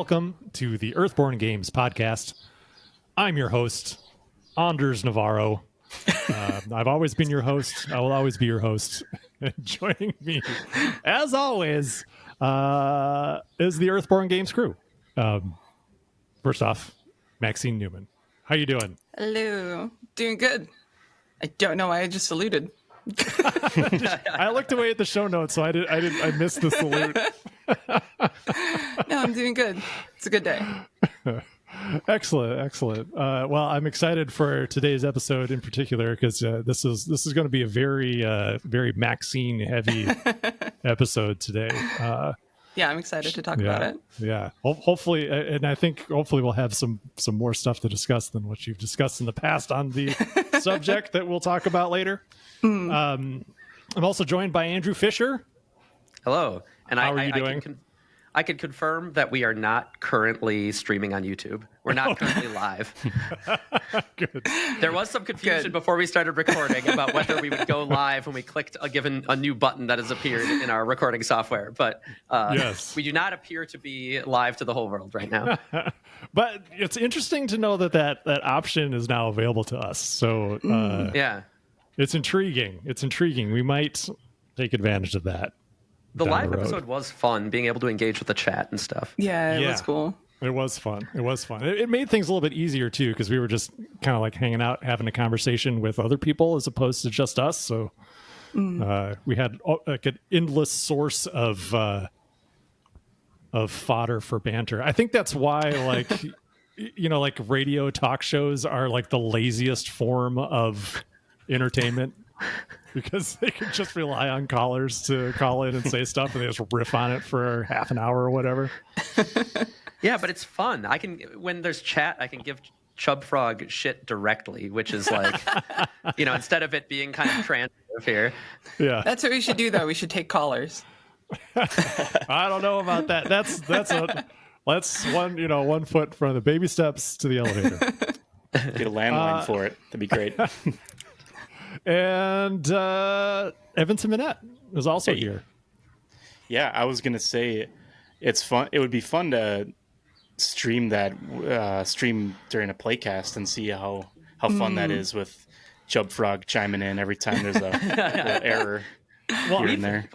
welcome to the Earthborne Games podcast. I'm your host, Anders Navarro. I've always been your host. I will always be your host. And joining me, as always, is the Earthborne Games crew. First off, Maxine Newman. How you doing? Hello. Doing good. I don't know why I just saluted. I looked away at the show notes, so I missed the salute. No, I'm doing good. It's a good day. Excellent. Well, I'm excited for today's episode in particular because this is going to be a very Maxine heavy episode today. Yeah, I'm excited to talk about it. Yeah, hopefully, and I think hopefully we'll have some more stuff to discuss than what you've discussed in the past on the subject that we'll talk about later. I'm also joined by Andrew Fisher. Hello. And how are you doing? I can confirm that we are not currently streaming on YouTube. We're not currently live. Good. There was some confusion before we started recording about whether we would go live when we clicked a new button that has appeared in our recording software. But yes, we do not appear to be live to the whole world right now. But it's interesting to know that option is now available to us. So yeah, it's intriguing. We might take advantage of that. The live episode was fun, being able to engage with the chat and stuff. Yeah, it was cool. It was fun. It made things a little bit easier, too, because we were just kind of like hanging out, having a conversation with other people as opposed to just us. So we had like an endless source of fodder for banter. I think that's why, like, like radio talk shows are like the laziest form of entertainment. Because they can just rely on callers to call in and say stuff, and they just riff on it for half an hour or whatever. Yeah, but it's fun. When there's chat, I can give Chub Frog shit directly, which is like, instead of it being kind of transitive here. Yeah, that's what we should do, though. We should take callers. I don't know about that. That's one foot from the baby steps to the elevator. Get a landline for it. That'd be great. And Evan Minette is also here. Yeah, I was gonna say it's fun. It would be fun to stream that during a playcast and see how fun that is with Chub Frog chiming in every time there's a little error here and there.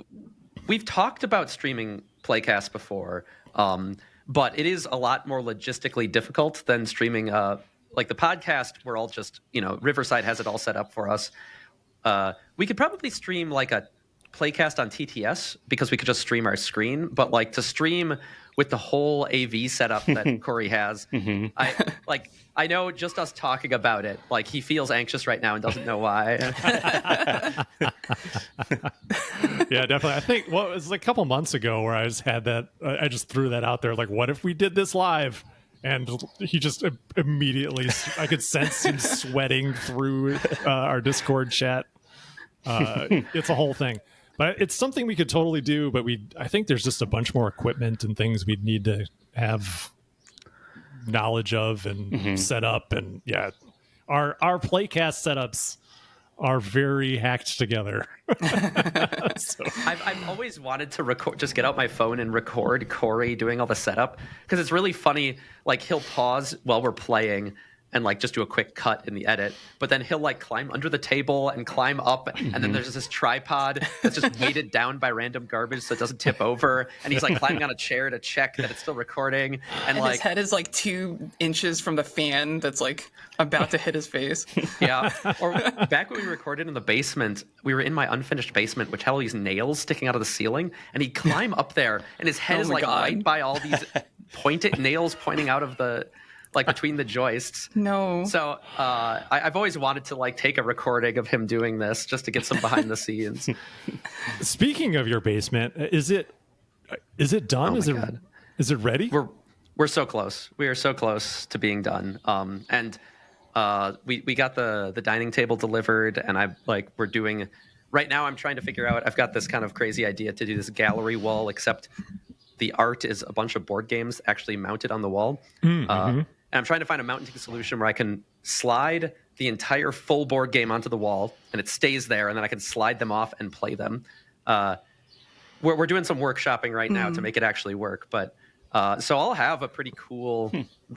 We've talked about streaming playcasts before, but it is a lot more logistically difficult than streaming. Like the podcast, we're all just, Riverside has it all set up for us. We could probably stream like a playcast on TTS because we could just stream our screen. But like to stream with the whole AV setup that Corey has, I know just us talking about it, like he feels anxious right now and doesn't know why. Yeah, definitely. I think it was like a couple months ago where I just had that. I just threw that out there. Like, what if we did this live? And he just immediately, I could sense him sweating through our Discord chat. It's a whole thing. But it's something we could totally do, but I think there's just a bunch more equipment and things we'd need to have knowledge of and set up. And yeah, our playcast setups are very hacked together. So. I've always wanted to record, just get out my phone and record Corey doing all the setup, because it's really funny. Like he'll pause while we're playing and like just do a quick cut in the edit, but then he'll like climb under the table and climb up, and then there's this tripod that's just weighted down by random garbage so it doesn't tip over, and he's like climbing on a chair to check that it's still recording, and like his head is like 2 inches from the fan that's like about to hit his face. Yeah. Or back when we recorded in the basement, we were in my unfinished basement, which had all these nails sticking out of the ceiling, and he'd climb up there and his head is like right by all these pointed nails pointing out of the, like between the joists. No. So I've always wanted to like take a recording of him doing this just to get some behind the scenes. Speaking of your basement, is it done? Oh is it ready? We're so close. We are so close to being done. And we got the dining table delivered, and we're doing right now. I'm trying to figure out. I've got this kind of crazy idea to do this gallery wall, except the art is a bunch of board games actually mounted on the wall. And I'm trying to find a mounting solution where I can slide the entire full board game onto the wall, and it stays there, and then I can slide them off and play them. We're doing some workshopping right now to make it actually work, but So I'll have a pretty cool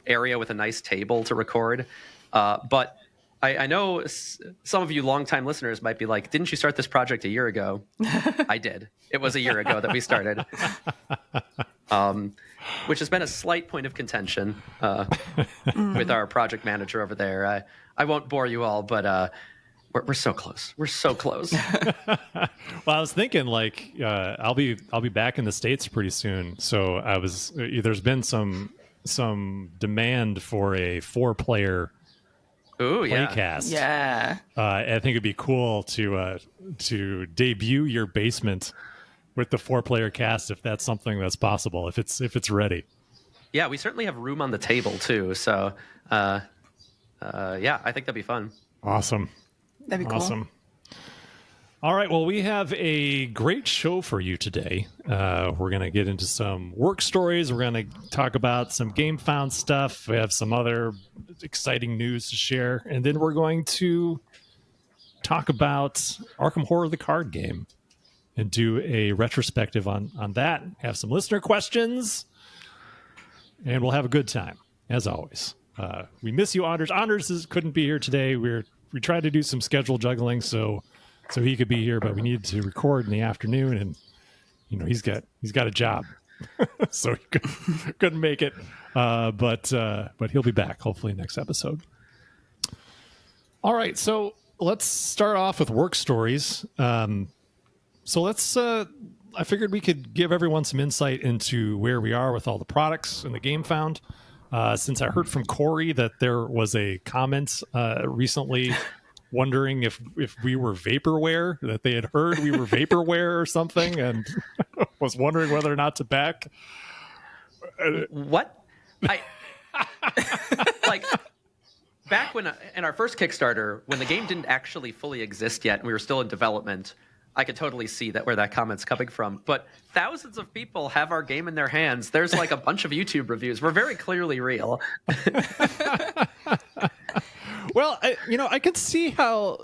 area with a nice table to record. But I know some of you longtime listeners might be like, didn't you start this project a year ago? I did. It was a year ago that we started. Which has been a slight point of contention with our project manager over there. I won't bore you all, but we're so close. We're so close. Well, I was thinking like I'll be back in the States pretty soon. So there's been some demand for a 4-player Ooh, yeah. playcast. Yeah. I think it'd be cool to debut your basement with the 4-player cast if that's something that's possible, if it's ready. Yeah, we certainly have room on the table too. So yeah, I think that'd be fun. Awesome. That'd be cool. Awesome. All right. Well, we have a great show for you today. We're going to get into some work stories. We're going to talk about some Game Found stuff. We have some other exciting news to share. And then we're going to talk about Arkham Horror, the card game, and do a retrospective on that. Have some listener questions. And we'll have a good time, as always. We miss you, Anders. Anders couldn't be here today. We tried to do some schedule juggling so he could be here, but we needed to record in the afternoon, and he's got a job, so he couldn't make it. But he'll be back hopefully next episode. All right, so let's start off with work stories. So let's. I figured we could give everyone some insight into where we are with all the products in the Game Found. Since I heard from Corey that there was a comment recently wondering if we were vaporware, that they had heard we were vaporware or something, and was wondering whether or not to back. What? I like back when in our first Kickstarter, when the game didn't actually fully exist yet, and we were still in development. I could totally see where that comment's coming from. But thousands of people have our game in their hands. There's like a bunch of YouTube reviews. We're very clearly real. Well, I could see how.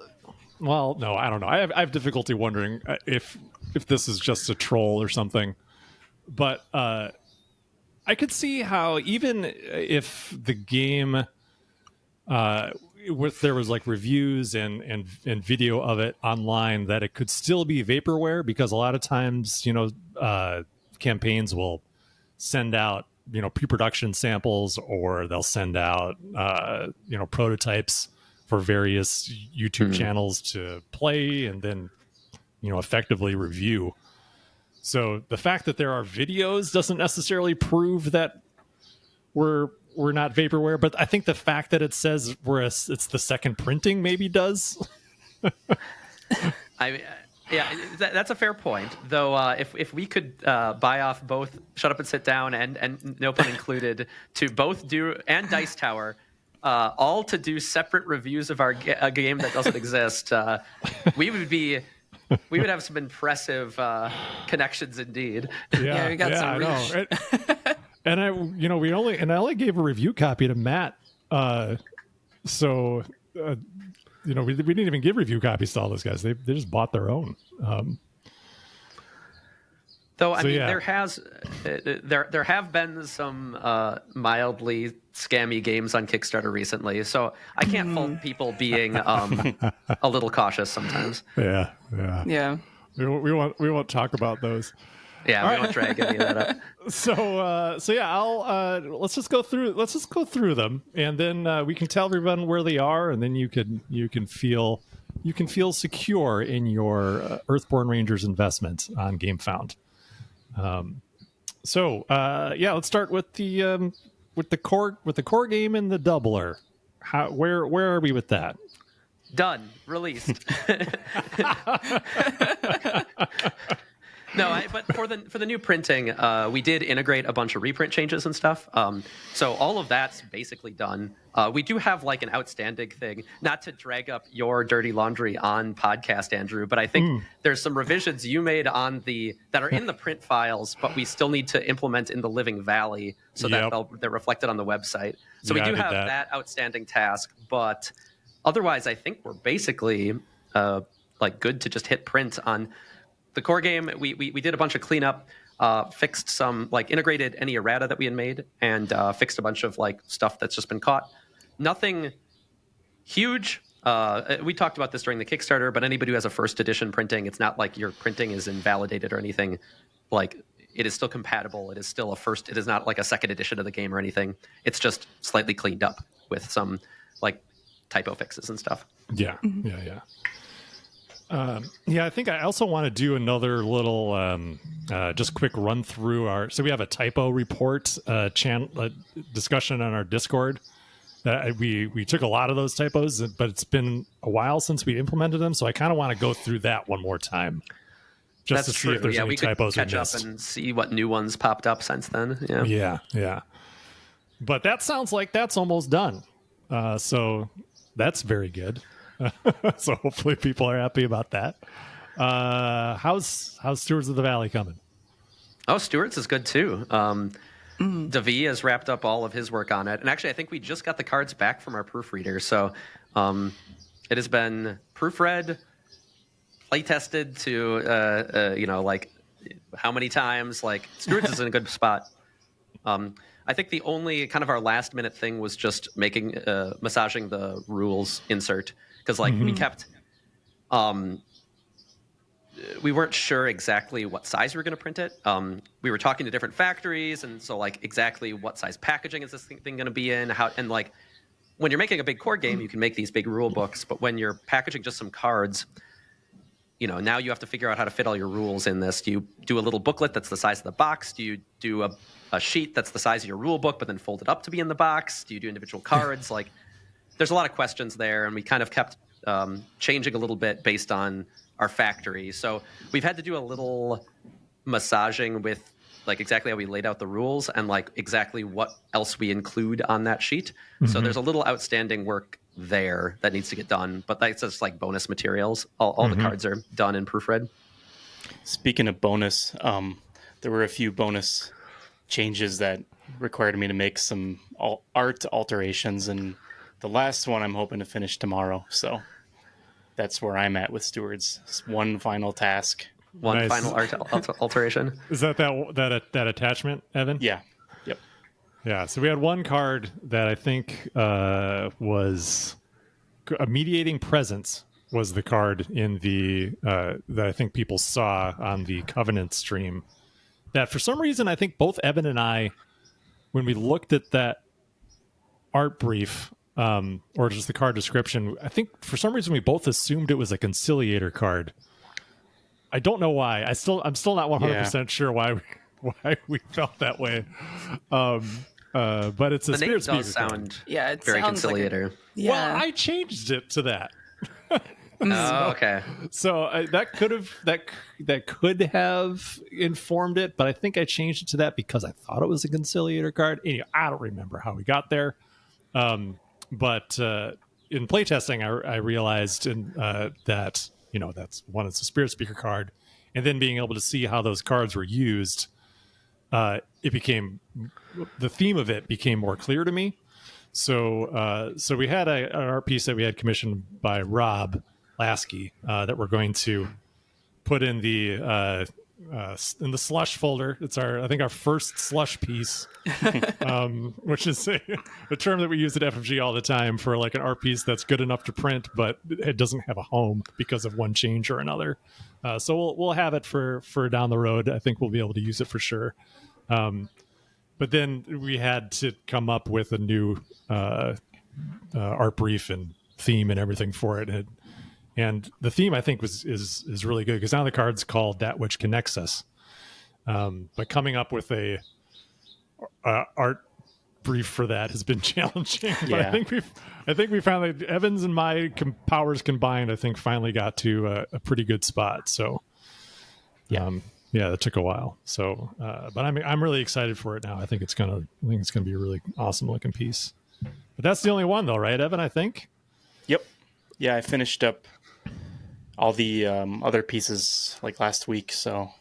Well, no, I don't know. I have difficulty wondering if this is just a troll or something. But I could see how even if the game, there was like reviews and video of it online, that it could still be vaporware, because a lot of times campaigns will send out pre-production samples, or they'll send out prototypes for various YouTube channels to play and then effectively review. So the fact that there are videos doesn't necessarily prove that we're not vaporware, but I think the fact that it says it's the second printing maybe does. Yeah, that's a fair point. Though, if we could buy off both Shut Up and Sit Down and no pun included to both do, and Dice Tower, all to do separate reviews of a game that doesn't exist, we would have some impressive connections indeed. Yeah, we got some reach. And I only gave a review copy to Matt, so we didn't even give review copies to all those guys. They just bought their own. Though there have been some mildly scammy games on Kickstarter recently, so I can't fault people being a little cautious sometimes. Yeah. We won't talk about those. Yeah, we won't drag any of that up. So yeah, let's just go through them, and then we can tell everyone where they are, and then you can feel secure in your Earthborne Rangers investment on Game Found. Let's start with the core game and the doubler. Where are we with that? Done. Released. No, but for the new printing, we did integrate a bunch of reprint changes and stuff. So all of that's basically done. We do have like an outstanding thing, not to drag up your dirty laundry on podcast, Andrew, but I think there's some revisions you made that are in the print files, but we still need to implement in the Living Valley so that they're reflected on the website. So we do have that outstanding task, but otherwise, I think we're basically good to just hit print on. The core game, we did a bunch of cleanup. fixed some, like integrated any errata that we had made, and fixed a bunch of like stuff that's just been caught. Nothing huge. We talked about this during the Kickstarter, but anybody who has a first edition printing, it's not like your printing is invalidated or anything. Like, it is still compatible. It is still it is not like a second edition of the game or anything. It's just slightly cleaned up with some like typo fixes and stuff. Yeah. I think I also want to do another little just quick run through so we have a typo report channel discussion on our Discord. We took a lot of those typos, but it's been a while since we implemented them, so I kind of want to go through that one more time. Just That's to see if there's any typos we catch up missed. and see what new ones popped up since then. Yeah. But that sounds like that's almost done. So that's very good. So hopefully people are happy about that. How's Stewards of the Valley coming? Oh, Stewart's is good too. Davi has wrapped up all of his work on it, and actually, I think we just got the cards back from our proofreader. So it has been proofread, play tested to like how many times. Like, Stewart's is in a good spot. I think the only kind of our last minute thing was just massaging the rules insert, because like we kept we weren't sure exactly what size we were going to print it. We were talking to different factories, and so like exactly what size packaging is this thing going to be in? And like when you're making a big core game, you can make these big rule books, but when you're packaging just some cards, now you have to figure out how to fit all your rules in this. Do you do a little booklet that's the size of the box? Do you do a sheet that's the size of your rule book, but then fold it up to be in the box? Do you do individual cards? Like, there's a lot of questions there, and we kind of kept changing a little bit based on our factory. So we've had to do a little massaging with like exactly how we laid out the rules and like exactly what else we include on that sheet. So there's a little outstanding work there that needs to get done, but that's just like bonus materials. All the cards are done in proofread. Speaking of bonus, there were a few bonus changes that required me to make some art alterations, and the last one I'm hoping to finish tomorrow. So that's where I'm at with Stewards. It's one final task. One final art alteration. Is that attachment, Evan? Yeah. Yep. Yeah. So we had one card that I think was a mediating presence was the card in the that I think people saw on the Covenant stream. That for some reason I think both Evan and I, when we looked at that art brief or just the card description, I think for some reason we both assumed it was a conciliator card. I don't know why. I'm still not 100% sure why we felt that way. But it's a spirit speaker sound card. It very sounds conciliator. Like Well, I changed it to that. Okay. So that could have informed it, but I think I changed it to that because I thought it was a conciliator card. Anyway, I don't remember how we got there. But in playtesting, I realized that that's one. It's a spirit speaker card, and then being able to see how those cards were used, the theme of it became more clear to me. So we had an art piece that we had commissioned by Rob Lasky that we're going to put in the slush folder. It's I think our first slush piece, which is a term that we use at FFG all the time for like an art piece that's good enough to print, but it doesn't have a home because of one change or another. So we'll have it for down the road. I think we'll be able to use it for sure. But then we had to come up with a new art brief and theme and everything for it. And the theme, I think, is really good because now the card's called That Which Connects Us. But coming up with a art brief for that has been challenging. But Yeah. I think we finally, Evans and my powers combined, I think finally got to a pretty good spot. So yeah, that took a while. So, but I'm really excited for it now. I think it's gonna be a really awesome looking piece. But that's the only one though, right, Evan? I think. Yep. Yeah, I finished up all the other pieces like last week, or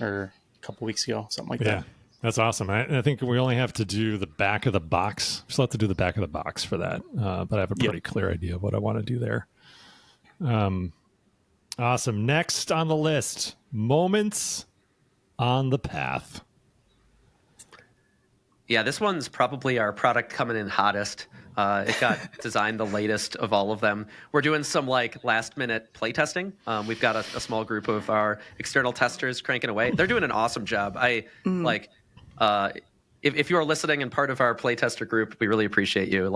a couple weeks ago, something like that. That's awesome. I think we only have to do the back of the box. We still have to do the back of the box for that, but I have a pretty clear idea of what I want to do there. Awesome. Next on the list, moments on the path. Yeah, this one's probably our product coming in hottest. It got designed the latest of all of them. We're doing some like last minute play testing. We've got a small group of our external testers cranking away. They're doing an awesome job. If you are listening and part of our play tester group, we really appreciate you.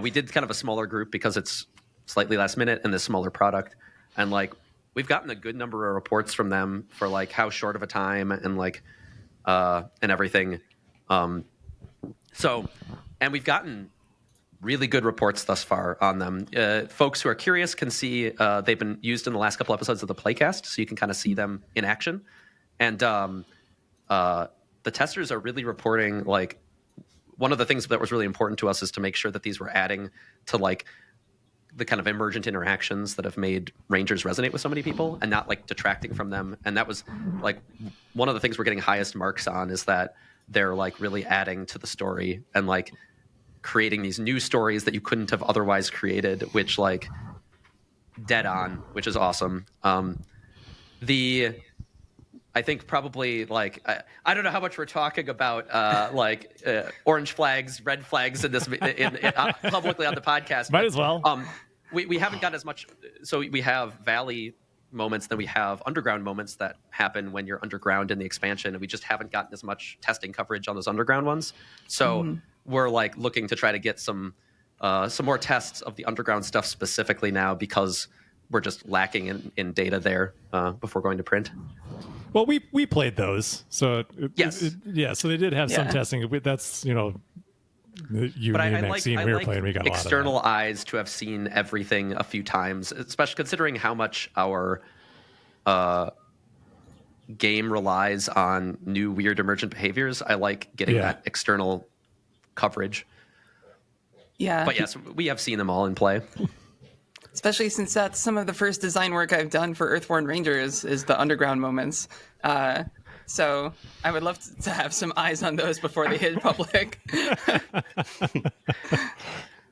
We did kind of a smaller group because it's slightly last minute and this smaller product. And we've gotten a good number of reports from them for how short of a time and and everything. And we've gotten really good reports thus far on them. Folks who are curious can see they've been used in the last couple episodes of the playcast, so you can kind of see them in action. And the testers are really reporting one of the things that was really important to us is to make sure that these were adding to the kind of emergent interactions that have made Rangers resonate with so many people and not detracting from them. And that was one of the things we're getting highest marks on is that they're really adding to the story and creating these new stories that you couldn't have otherwise created, which dead on, which is awesome. I think probably I don't know how much we're talking about orange flags, red flags in this publicly on the podcast. Might as well. We haven't got as much. So we have Valley moments, then we have underground moments that happen when you're underground in the expansion, and we just haven't gotten as much testing coverage on those underground ones. So we're looking to try to get some more tests of the underground stuff specifically now because we're just lacking in data there before going to print. Well, we played those, so yes, so they did have some testing. That's you, but me, and Maxine, we were playing. We got a lot of external eyes to have seen everything a few times, especially considering how much our game relies on new weird emergent behaviors. I like getting that external coverage. Yeah, but yes, we have seen them all in play. Especially since that's some of the first design work I've done for Earthborne Rangers is the underground moments. So I would love to have some eyes on those before they hit public.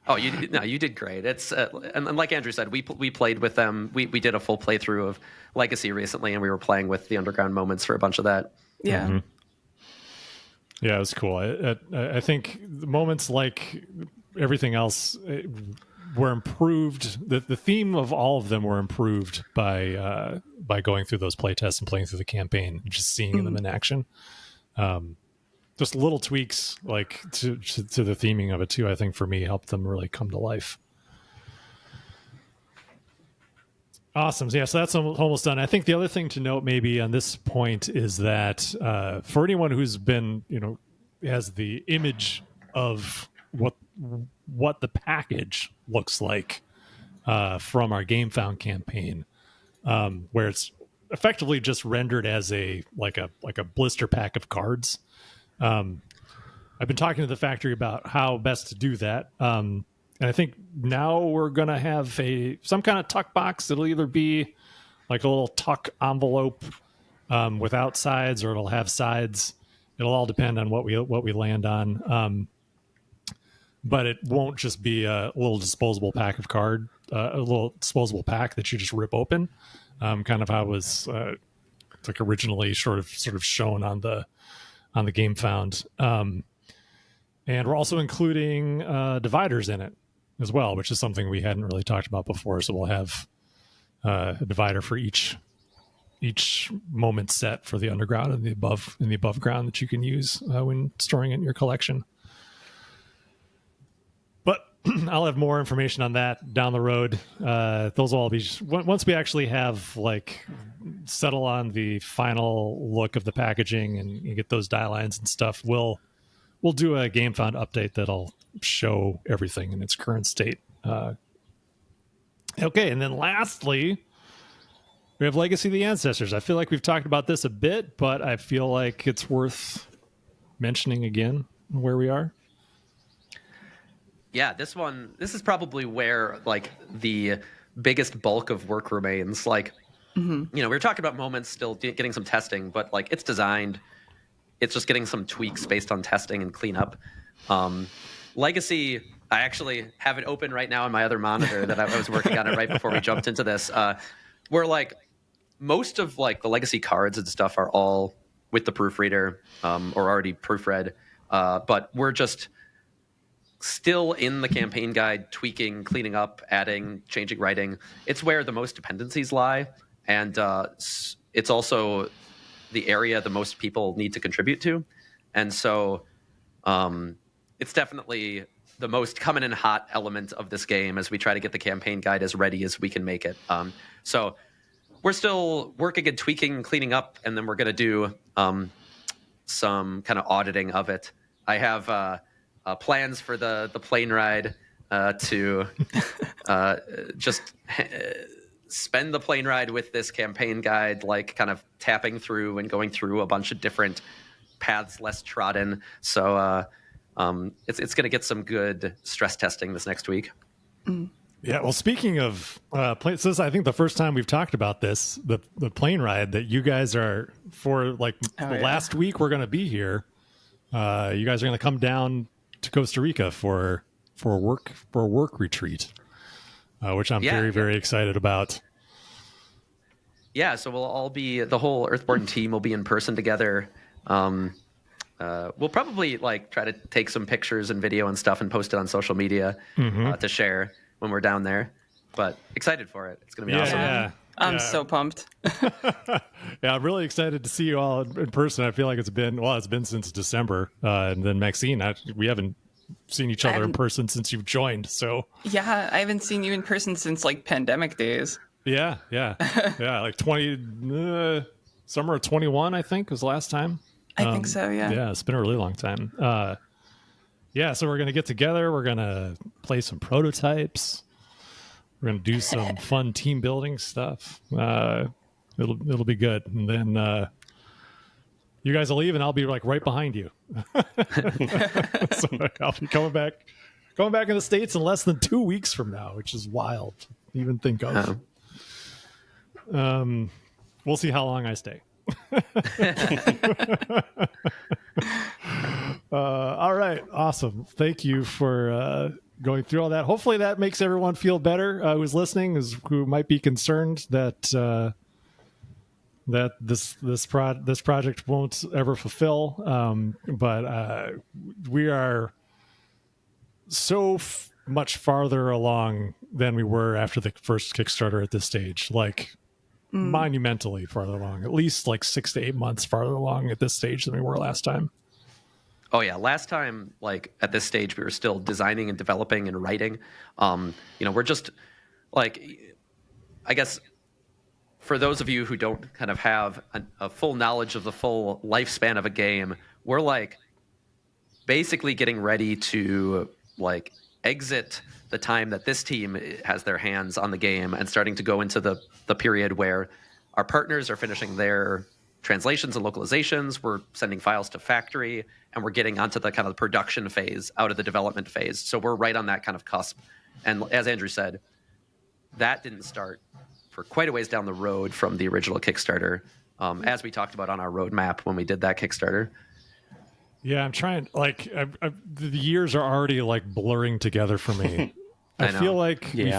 Oh, you did great. It's and like Andrew said, we played with them. We did a full playthrough of Legacy recently, and we were playing with the underground moments for a bunch of that. Yeah. Mm-hmm. Yeah, it was cool. I think the moments like everything else were improved. The theme of all of them were improved by going through those playtests and playing through the campaign and just seeing them in action. Just little tweaks to the theming of it too, I think for me helped them really come to life. Awesome. Yeah, so that's almost done. I think the other thing to note maybe on this point is that for anyone who's been, has the image of what the package looks like from our GameFound campaign, where it's effectively just rendered as a blister pack of cards. I've been talking to the factory about how best to do that. And I think now we're going to have some kind of tuck box. It'll either be like a little tuck envelope without sides, or it'll have sides. It'll all depend on what we land on. But it won't just be a little disposable pack of a little disposable pack that you just rip open. Kind of how it was originally sort of shown on the GameFound. And we're also including dividers in it as well, which is something we hadn't really talked about before. So we'll have a divider for each moment set for the underground and the above ground that you can use when storing it in your collection. But I'll have more information on that down the road. Those will all be once we actually have settle on the final look of the packaging and you get those die lines and stuff. We'll do a GameFound update that'll show everything in its current state. Okay, and then lastly, we have Legacy of the Ancestors. I feel like we've talked about this a bit, but I feel like it's worth mentioning again where we are. Yeah, this is probably where the biggest bulk of work remains. We were talking about moments still getting some testing, but it's designed. It's just getting some tweaks based on testing and cleanup. Legacy, I actually have it open right now on my other monitor that I was working on it right before we jumped into this. We're most of like the legacy cards and stuff are all with the proofreader or already proofread, but we're just still in the campaign guide, tweaking, cleaning up, adding, changing writing. It's where the most dependencies lie, and it's also the area the most people need to contribute to, and so it's definitely the most coming in hot element of this game as we try to get the campaign guide as ready as we can make it. So we're still working and tweaking, cleaning up, and then we're going to do some kind of auditing of it. I have plans for the plane ride to just spend the plane ride with this campaign guide, like kind of tapping through and going through a bunch of different paths less trodden. So it's going to get some good stress testing this next week. Yeah, well, speaking of planes, this is, I think, the first time we've talked about this, the plane ride that you guys are for, like, last week we're going to be here. You guys are going to come down to Costa Rica for a work retreat, which I'm very excited about. Yeah, so we'll all be, the whole Earthborne team will be in person together. We'll probably like try to take some pictures and video and stuff and post it on social media to share when we're down there. But excited for it. It's going to be awesome. Yeah. I'm so pumped. Yeah, I'm really excited to see you all in person. I feel like it's been since December. And then Maxine, we haven't seen each other in person since you've joined. So yeah, I haven't seen you in person since like pandemic days. Yeah, like summer of 21, I think was the last time. I think so. Yeah. Yeah, it's been a really long time. So we're gonna get together. We're gonna play some prototypes. We're gonna do some fun team building stuff. It'll be good. And then you guys will leave, and I'll be like right behind you. So I'll be coming back in the States in less than 2 weeks from now, which is wild to even think of. We'll see how long I stay. All right, awesome. Thank you for going through all that. Hopefully that makes everyone feel better who's listening, who might be concerned that this project won't ever fulfill. But we are so much farther along than we were after the first Kickstarter at this stage. Like monumentally farther along, at least like 6 to 8 months farther along at this stage than we were last time. Oh yeah, last time, like at this stage, we were still designing and developing and writing. We're just like, I guess for those of you who don't kind of have a full knowledge of the full lifespan of a game, we're like basically getting ready to like exit the time that this team has their hands on the game and starting to go into the period where our partners are finishing their translations and localizations. We're sending files to factory, and we're getting onto the kind of production phase out of the development phase. So we're right on that kind of cusp. And as Andrew said, that didn't start for quite a ways down the road from the original Kickstarter, as we talked about on our roadmap when we did that Kickstarter. Yeah, I'm trying. Like, the years are already like blurring together for me. I feel like we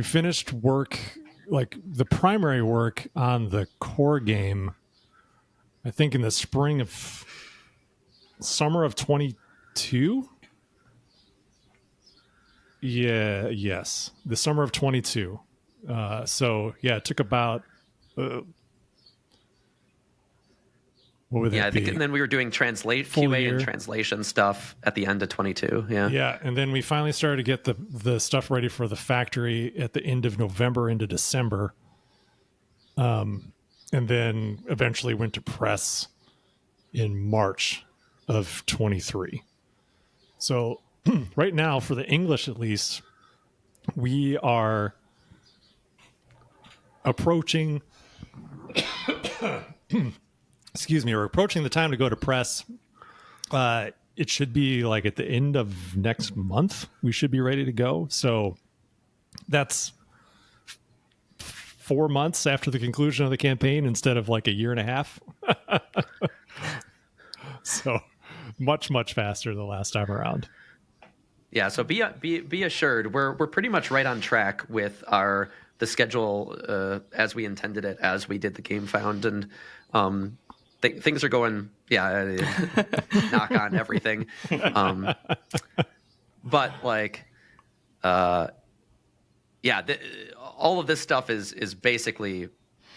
finished work, like the primary work on the core game, I think in the summer of 22. Yeah, yes, the summer of 22. So yeah, it took about. What would that I think, be? and then we were doing QA and translation stuff at the end of 22. Yeah, and then we finally started to get the stuff ready for the factory at the end of November into December, and then eventually went to press in March of 23. So right now, for the English at least, we are approaching. Excuse me, we're approaching the time to go to press. It should be like at the end of next month. We should be ready to go. So that's 4 months after the conclusion of the campaign instead of like a year and a half. So much faster the last time around. Yeah, so be assured, we're pretty much right on track with our the schedule as we intended it, as we did the game found, and things are going, knock on everything. But like, all of this stuff is basically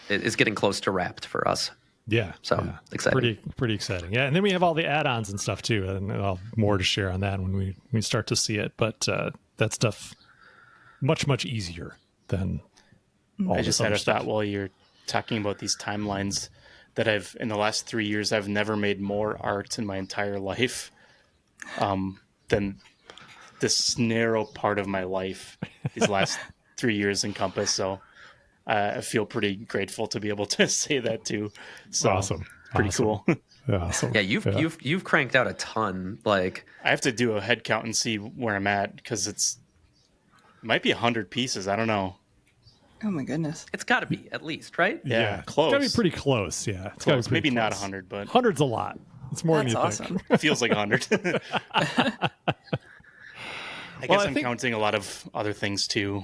is getting close to wrapped for us. Yeah. So exciting. Pretty exciting. Yeah. And then we have all the add-ons and stuff too. And I'll have more to share on that when we start to see it. But that stuff much, much easier than all I just this had other a stuff. thought while you're talking about these timelines that in the last 3 years, I've never made more art in my entire life than this narrow part of my life these last 3 years encompass. So I feel pretty grateful to be able to say that too. So Awesome. Pretty cool. Awesome. Yeah, you've cranked out a ton. Like, I have to do a head count and see where I'm at because it might be 100 pieces. I don't know. Oh my goodness. it's got to be at least, right? Yeah, close. It's got to be pretty close. Yeah. It's gotta be Close. pretty Maybe not close. 100, but 100's a lot. It's more That's than you awesome. think. it feels like 100. I guess I'm counting a lot of other things too.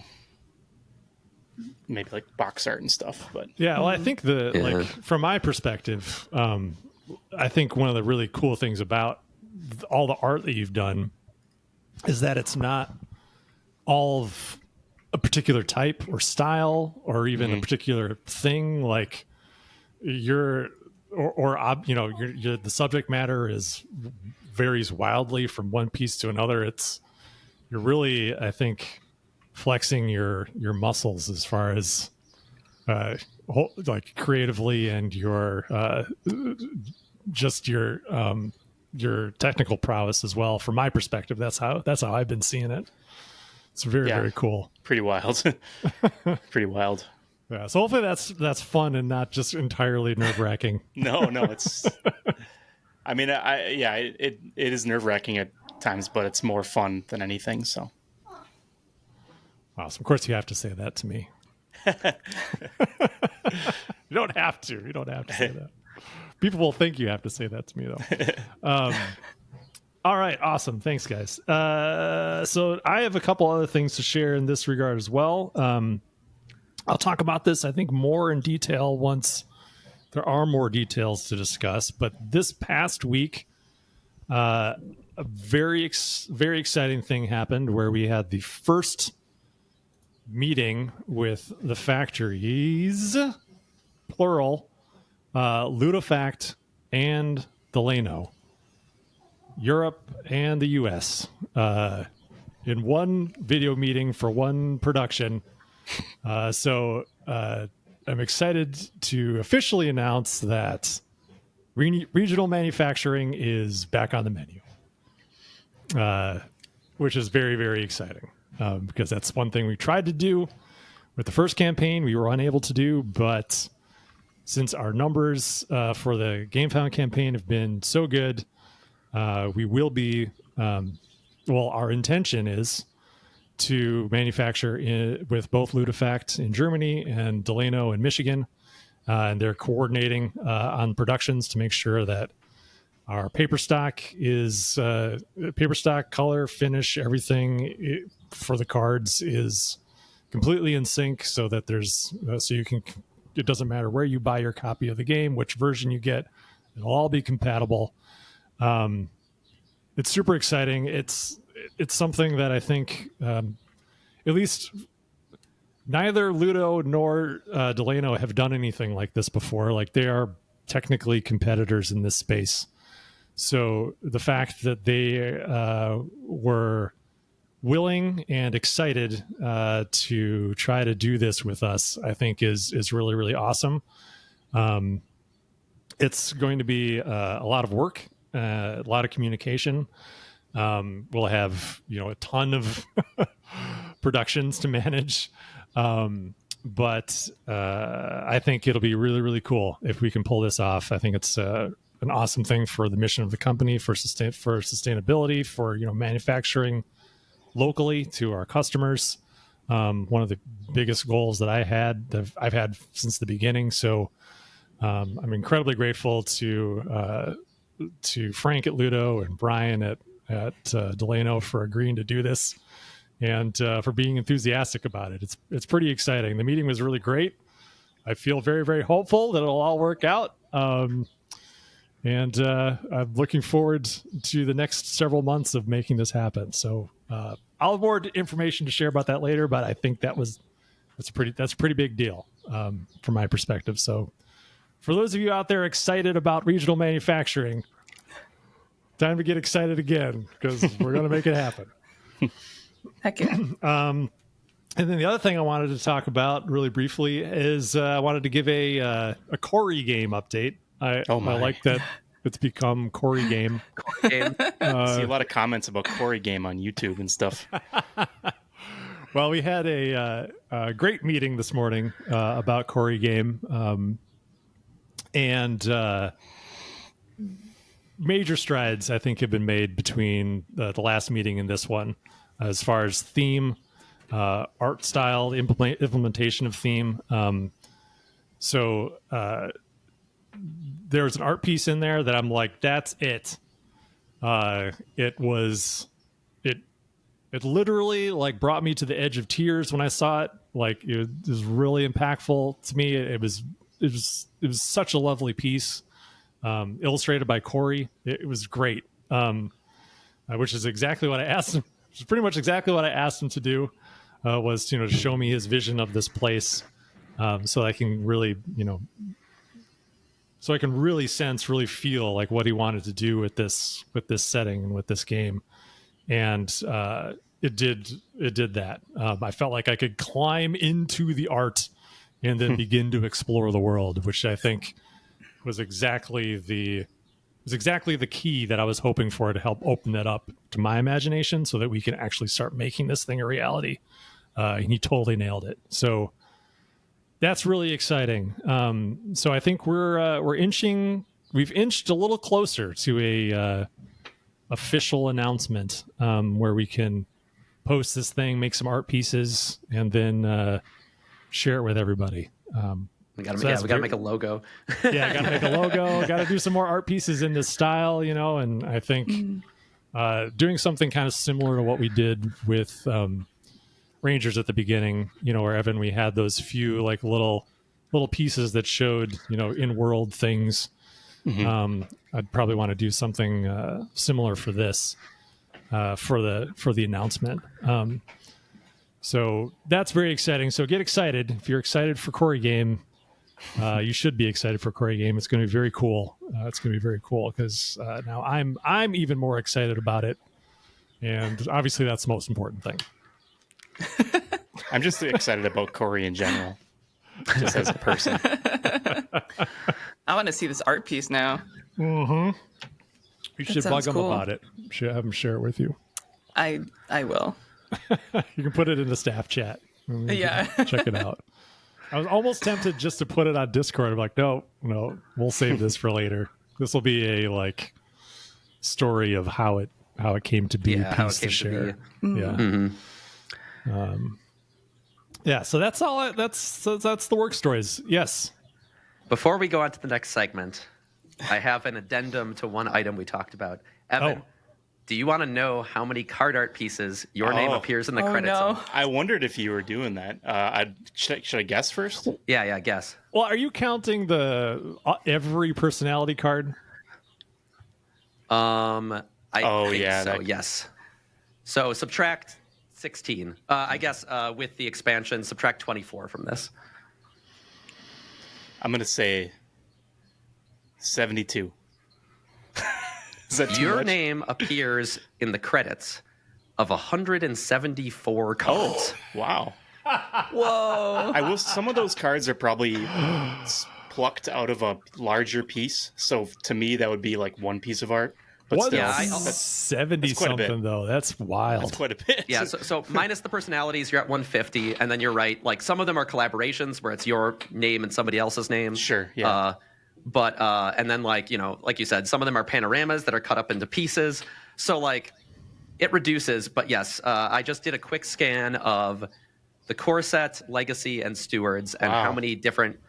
Maybe like box art and stuff, but Yeah, well, I think like from my perspective, I think one of the really cool things about all the art that you've done is that it's not all of a particular type or style or even a particular thing. Like the subject matter varies wildly from one piece to another. You're really, I think, flexing your muscles as far as like creatively and your technical prowess as well. From my perspective, that's how I've been seeing it. It's very, very cool. pretty wild. Pretty wild. Yeah. So hopefully that's fun and not just entirely nerve wracking. No, it's. I mean, it is nerve wracking at times, but it's more fun than anything. So. Awesome. Of course, you have to say that to me. You don't have to. You don't have to say that. People will think you have to say that to me, though. All right. Awesome. Thanks, guys. So I have a couple other things to share in this regard as well. I'll talk about this, I think, more in detail once there are more details to discuss. But this past week, a very exciting thing happened where we had the first meeting with the factories, plural, Ludofact and Delano, Europe and the US, in one video meeting for one production. So I'm excited to officially announce that regional manufacturing is back on the menu, which is very, very exciting. Because that's one thing we tried to do with the first campaign, we were unable to do. But since our numbers for the GameFound campaign have been so good, we will be. Our intention is to manufacture with both Ludofact in Germany and Delano in Michigan, and they're coordinating on productions to make sure that our paper stock color, finish, everything for the cards is completely in sync, so that it doesn't matter where you buy your copy of the game, which version you get, it'll all be compatible. It's super exciting. It's something that I think at least neither Ludo nor Delano have done anything like this before. Like, they are technically competitors in this space. So the fact that they were willing and excited to try to do this with us, I think is really, really awesome. It's going to be a lot of work, a lot of communication. We'll have, a ton of productions to manage. But I think it'll be really, really cool if we can pull this off. I think it's an awesome thing for the mission of the company, for sustainability, for manufacturing locally to our customers. One of the biggest goals that I've had since the beginning. So I'm incredibly grateful to Frank at Ludo and Brian at Delano for agreeing to do this, and for being enthusiastic about it. It's pretty exciting. The meeting was really great. I feel very, very hopeful that it'll all work out. And I'm looking forward to the next several months of making this happen. So I'll have more information to share about that later, but I think that's a pretty big deal from my perspective. So for those of you out there excited about regional manufacturing, time to get excited again, because we're going to make it happen. Heck yeah. And then the other thing I wanted to talk about really briefly is I wanted to give a Corey game update. I like that it's become Corey game. Game. I see a lot of comments about Corey game on YouTube and stuff. Well, we had a great meeting this morning about Corey game, and major strides I think have been made between the last meeting and this one, as far as theme, art style, implementation of theme. So there's an art piece in there that I'm like, that's it. It literally like brought me to the edge of tears when I saw it. Like it was really impactful to me. It was such a lovely piece, illustrated by Corey. It was great, which is exactly what I asked him. Which is pretty much exactly what I asked him to do. Was to show me his vision of this place, so I can really sense, really feel like what he wanted to do with this setting and with this game. And it did that. I felt like I could climb into the art and then begin to explore the world, which I think was exactly the key that I was hoping for, to help open that up to my imagination so that we can actually start making this thing a reality. And he totally nailed it. So that's really exciting. So I think we've inched a little closer to a official announcement, where we can post this thing, make some art pieces, and then share it with everybody. We gotta make a logo. Yeah, gotta make a logo. Gotta do some more art pieces in this style, and I think doing something kind of similar to what we did with Rangers at the beginning, where Evan, we had those few like little pieces that showed in-world things. Mm-hmm. I'd probably want to do something similar for this, for the announcement. So that's very exciting. So get excited. If you're excited for Corey game, you should be excited for Corey game. It's going to be very cool. It's going to be very cool because now I'm even more excited about it, and obviously that's the most important thing. I'm just excited about Corey in general, just as a person. I want to see this art piece now. Mm-hmm. You should bug him cool. about it. Should have him share it with you. I will. You can put it in the staff chat. Yeah. Check it out. I was almost tempted just to put it on Discord. I'm like, no, we'll save this for later. This will be a story of how it came to be. Yeah, how it came to be. Yeah. Mm-hmm. Yeah. So that's all. That's the work stories. Yes. Before we go on to the next segment, I have an addendum to one item we talked about. Evan, do you want to know how many card art pieces your name appears in the credits no. of? I wondered if you were doing that. Should I guess first? Yeah, guess. Well, are you counting the every personality card? I think yeah, so. Yes. So subtract 16. I guess with the expansion, subtract 24 from this. I'm going to say 72. Is that too Your much? name appears in the credits of 174 cards. Oh, wow. Whoa. Some of those cards are probably plucked out of a larger piece. So to me, that would be like one piece of art. But What? still, Yeah, that's 70 quite a bit. something though. That's wild. quite a bit. Yeah, so minus the personalities, you're at 150, and then you're right. Like some of them are collaborations where it's your name and somebody else's name. Sure, yeah. But and then like you said, some of them are panoramas that are cut up into pieces. So like it reduces. But yes, I just did a quick scan of the core set, legacy, and stewards, and Wow. how many different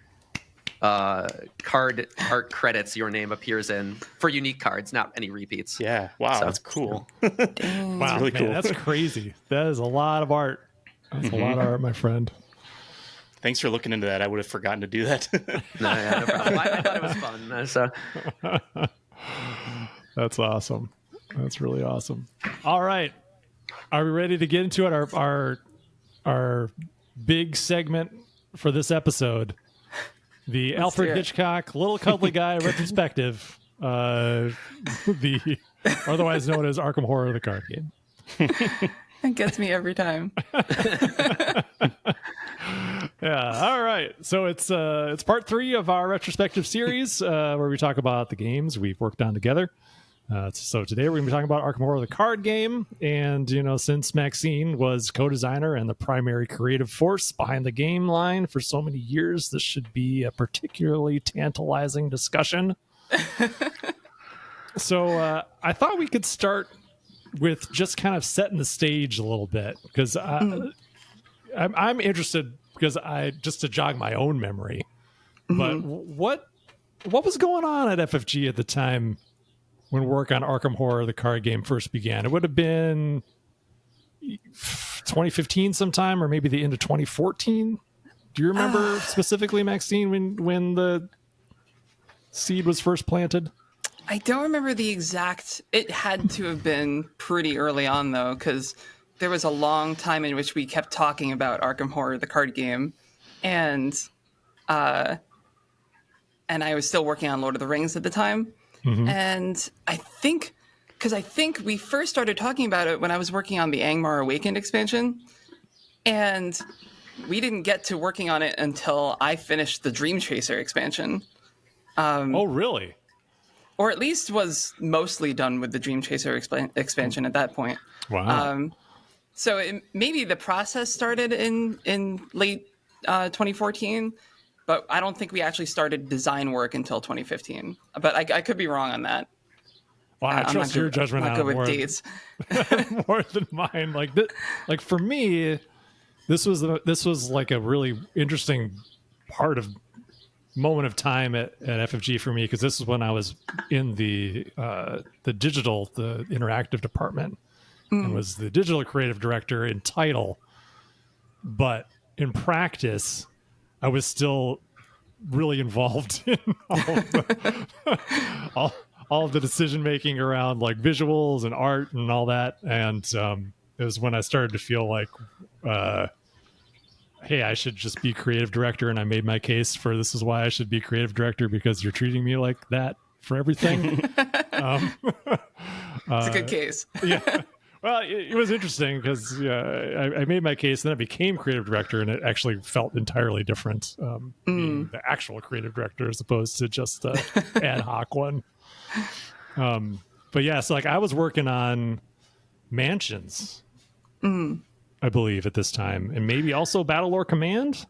card art credits your name appears in for unique cards, not any repeats. Yeah. Wow, So- that's cool. Wow, really man, cool. that's crazy. That is a lot of art. That's a lot of art, my friend. Thanks for looking into that. I would have forgotten to do that. No, yeah, no problem. I thought it was fun. So That's awesome. That's really awesome. All right, are we ready to get into it? Our big segment for this episode, the Alfred do it. Hitchcock Little Cuddly Guy retrospective, the otherwise known as Arkham Horror, the card game. It gets me every time. Yeah. All right. So it's part 3 of our retrospective series where we talk about the games we've worked on together. So today we're going to be talking about Arkham Horror, the card game. And, since Maxine was co-designer and the primary creative force behind the game line for so many years, this should be a particularly tantalizing discussion. So I thought we could start with just kind of setting the stage a little bit, because I'm interested, because just to jog my own memory. But what was going on at FFG at the time when work on Arkham Horror, the card game, first began? It would have been 2015 sometime, or maybe the end of 2014. Do you remember specifically, Maxine, when the seed was first planted? I don't remember the exact. It had to have been pretty early on, though, because there was a long time in which we kept talking about Arkham Horror, the card game, and I was still working on Lord of the Rings at the time. And I think we first started talking about it when I was working on the Angmar Awakened expansion, and we didn't get to working on it until I finished the Dream Chaser expansion. Oh, really? Or at least was mostly done with the Dream Chaser expansion at that point. Wow. So maybe the process started in late 2014, but I don't think we actually started design work until 2015. But I could be wrong on that. Well, I I'm trust not your good- judgment I'm on not good it with more, dates. more than mine. Like for me, this was like a really interesting moment of time at FFG for me, because this is when I was in the interactive department, and was the digital creative director in title, but in practice I was still really involved in all of the decision making around like visuals and art and all that. And it was when I started to feel like hey, I should just be creative director. And I made my case for this is why I should be creative director, because you're treating me like that for everything. It's a good case. Yeah. Well, it was interesting because I made my case, and then I became creative director, and it actually felt entirely different, being the actual creative director as opposed to just the ad hoc one. But yeah, so like I was working on Mansions, I believe, at this time, and maybe also Battlelore Command.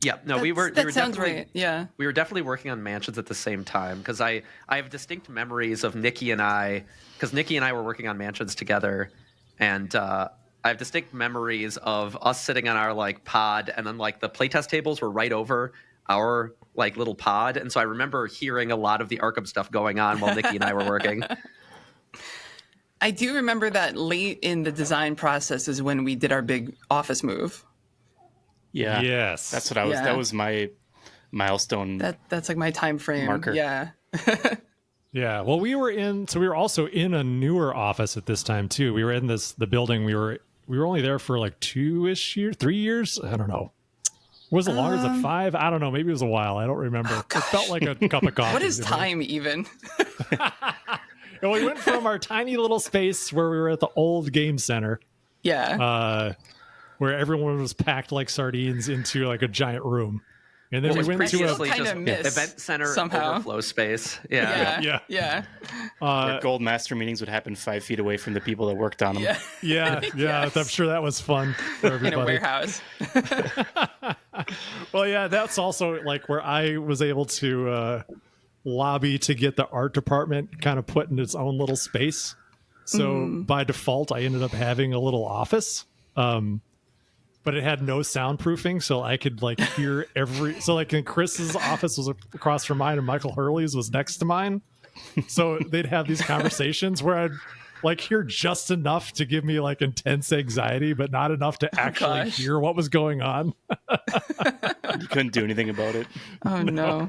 yeah, no, we were That sounds definitely right. Yeah. we were definitely working on Mansions at the same time, because I have distinct memories of Nikki and I, because Nikki and I were working on Mansions together, and I have distinct memories of us sitting on our like pod, and then like the playtest tables were right over our like little pod, and so I remember hearing a lot of the Arkham stuff going on while Nikki and I were working. I do remember that late in the design process is when we did our big office move. Yeah. Yes. That's what I was. Yeah. That was my milestone. That's like my time frame. Marker. Yeah. Yeah. Well, we were also in a newer office at this time too. We were in the building. We were only there for like 3 years. I don't know. Was it longer than 5? I don't know. Maybe it was a while. I don't remember. It felt like a cup of coffee. What is to me. time even? And we went from our tiny little space where we were at the old game center, Yeah. where everyone was packed like sardines, into like a giant room. And then It was we went to previously kinda just miss event center somehow. overflow space. Yeah. Yeah. Yeah. Yeah. Where gold master meetings would happen 5 feet away from the people that worked on them. Yeah. yeah. Yes. I'm sure that was fun for In everybody. a warehouse. Well, yeah, that's also like where I was able to lobby to get the art department kind of put in its own little space. So by default, I ended up having a little office. but it had no soundproofing, so I could like hear every. So like, in Chris's office was across from mine, and Michael Hurley's was next to mine. So they'd have these conversations where I'd like hear just enough to give me like intense anxiety, but not enough to actually hear what was going on. You couldn't do anything about it. Oh no.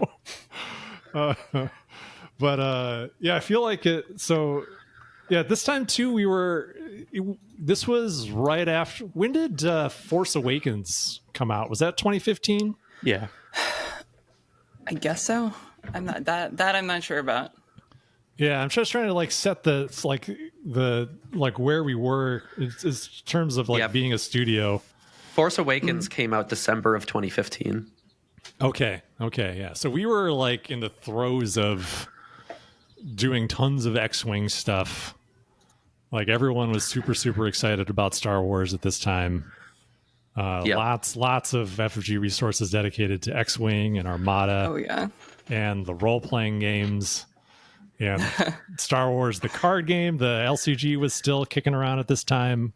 But yeah, I feel like it. So yeah, this time too, this was right after. When did Force Awakens come out? Was that 2015? Yeah. I guess so. I'm not that I'm not sure about. Yeah, I'm just trying to like set the where we were in terms of like being a studio. Force Awakens came out December of 2015. Okay, yeah. So we were like in the throes of doing tons of X-Wing stuff. Like everyone was super excited about Star Wars at this time. Lots of FFG resources dedicated to X-Wing and Armada. Oh yeah. And the role-playing games. And Star Wars, the card game, the LCG was still kicking around at this time.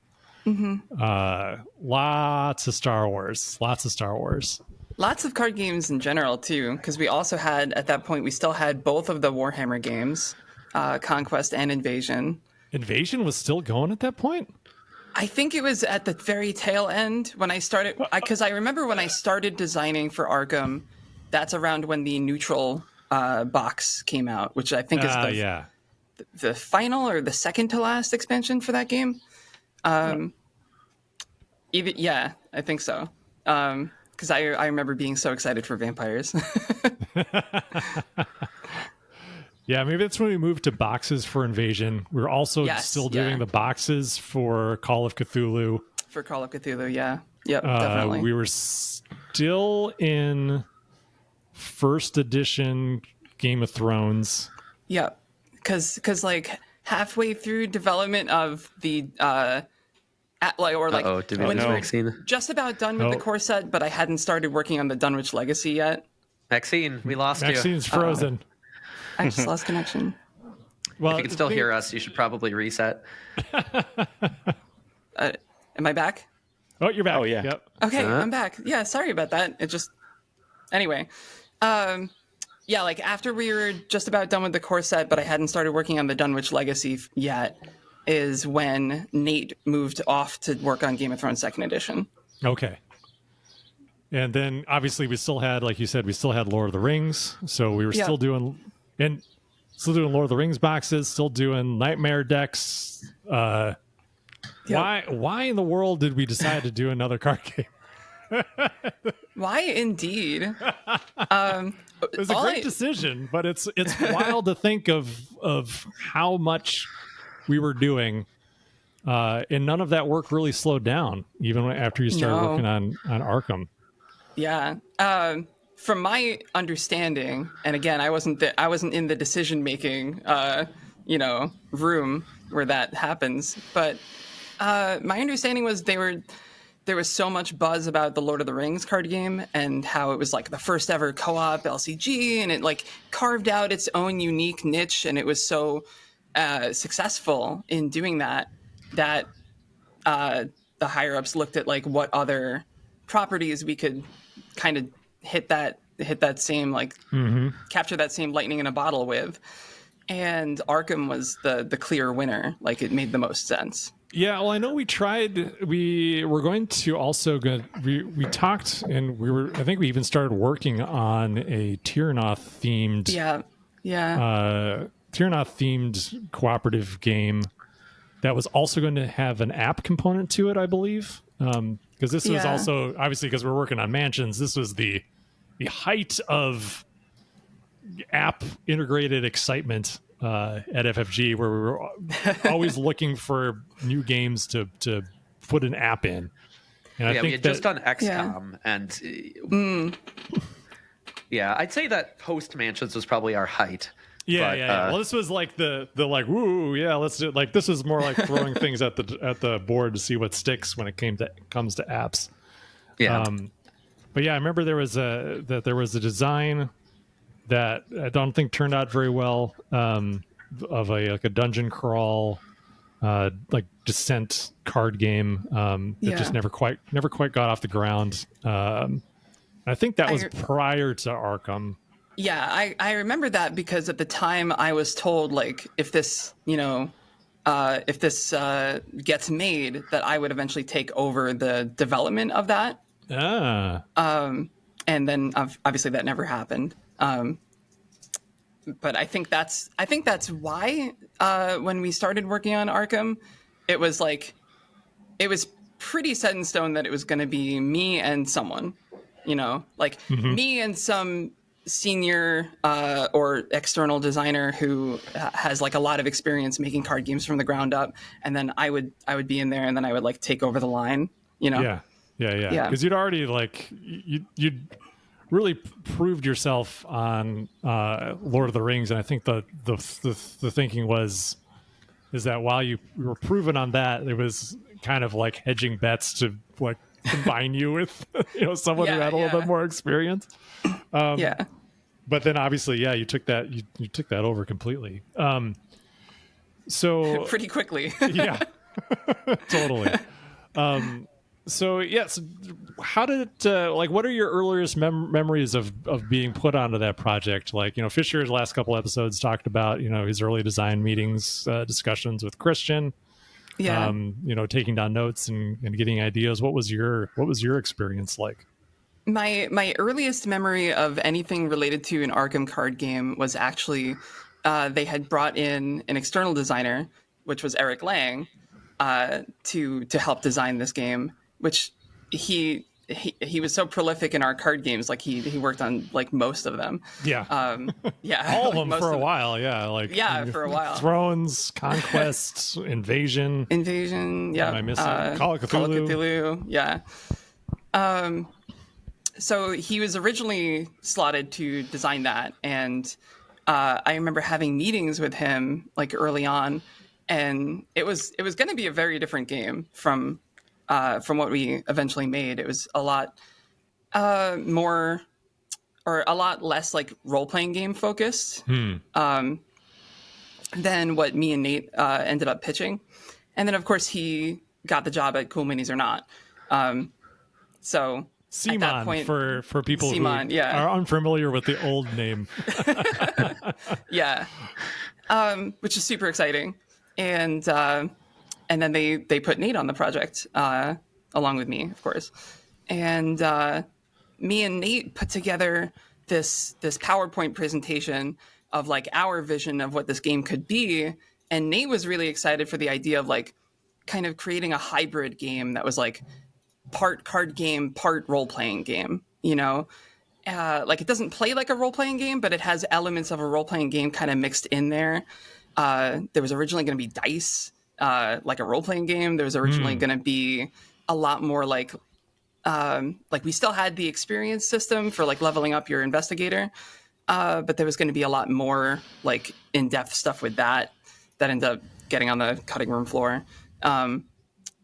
Lots of Star Wars. Lots of card games in general too, because we also had at that point we still had both of the Warhammer games, Conquest and Invasion. Invasion was still going at that point? I think it was at the very tail end when I started, because I remember when I started designing for Arkham, that's around when the Neutral box came out, which I think is the final or the second to last expansion for that game. I think so. Because I remember being so excited for vampires. Yeah, maybe that's when we moved to boxes for Invasion. We were also still doing the boxes for Call of Cthulhu. For Call of Cthulhu, yeah. Yep, definitely. We were still in first edition Game of Thrones. Yep, because like halfway through development of the did we lose Maxine? Just about done with the core set, but I hadn't started working on the Dunwich Legacy yet. Maxine, we lost you. Maxine's frozen. I just lost connection. Well, if you can still hear us, you should probably reset. Am I back? Oh, you're back. Oh, yeah. Yep. Okay, I'm back. Yeah, sorry about that. It just... Anyway. Yeah, like after we were just about done with the core set, but I hadn't started working on the Dunwich Legacy yet, is when Nate moved off to work on Game of Thrones 2nd Edition. Okay. And then obviously we still had, like you said, we still had Lord of the Rings. So we were still doing Lord of the Rings boxes, still doing Nightmare decks. Why in the world did we decide to do another card game? Why indeed? It was a great decision, but it's wild to think of how much we were doing. And none of that work really slowed down, even after you started working on Arkham. Yeah. From my understanding, and again, I wasn't in the decision making, room where that happens. But my understanding was there was so much buzz about the Lord of the Rings card game and how it was like the first ever co-op LCG, and it like carved out its own unique niche, and it was so successful in doing that the higher ups looked at like what other properties we could kind of hit that same like capture that same lightning in a bottle with, and Arkham was the clear winner. Like it made the most sense. Yeah, well, I know we tried. We were going to also we talked, and I think we even started working on a Tyranoth themed Tyranoth themed cooperative game that was also going to have an app component to it, I believe. Because this was also, obviously, because we're working on mansions, this was the height of app integrated excitement at FFG, where we were always looking for new games to put an app in. And I think we had just done XCOM, and I'd say that post Mansions was probably our height. Yeah. Well, this was like the like, woo, yeah, let's do it. Like this is more like throwing things at the board to see what sticks when it comes to apps. Yeah. But yeah, I remember there was a design that I don't think turned out very well, of a dungeon crawl like Descent card game that just never quite got off the ground. I think that was prior to Arkham. Yeah, I remember that because at the time I was told, like, if this, gets made, that I would eventually take over the development of that. And then obviously that never happened. But I think that's why when we started working on Arkham, it was pretty set in stone that it was going to be me and someone, me and some senior or external designer who has like a lot of experience making card games from the ground up, and then I would be in there, and then I would like take over the line. Yeah. Because you'd already you'd really proved yourself on Lord of the Rings, and I think the thinking is that while you were proven on that, it was kind of like hedging bets to like combine you with someone who had a little bit more experience. But then obviously, you took that you took that over completely. So pretty quickly. Yeah, totally. So how did it, what are your earliest memories of being put onto that project? Like, Fisher's last couple episodes talked about, his early design meetings, discussions with Christian, taking down notes and getting ideas. What was your experience like? My earliest memory of anything related to an Arkham card game was actually they had brought in an external designer, which was Eric Lang, to help design this game, which he was so prolific in our card games. Like he worked on like most of them. All of them for a while. For a while. Thrones, Conquest, Invasion. Yeah. Am I missing Call of Cthulhu? Call of Cthulhu. Yeah. So he was originally slotted to design that, and I remember having meetings with him like early on, and it was going to be a very different game from what we eventually made. It was a lot more, or a lot less like role-playing game focused than what me and Nate ended up pitching. And then of course he got the job at Cool Minis or Not. So Simon, at that point, for people Simon, who are unfamiliar with the old name. Which is super exciting. And then they put Nate on the project along with me, of course. And me and Nate put together this PowerPoint presentation of like our vision of what this game could be. And Nate was really excited for the idea of like kind of creating a hybrid game that was like part card game, part role-playing game, like it doesn't play like a role-playing game, but it has elements of a role-playing game kind of mixed in there. There was originally going to be dice, like a role-playing game. There was originally going to be a lot more like we still had the experience system for like leveling up your investigator. But there was going to be a lot more like in-depth stuff with that ended up getting on the cutting room floor.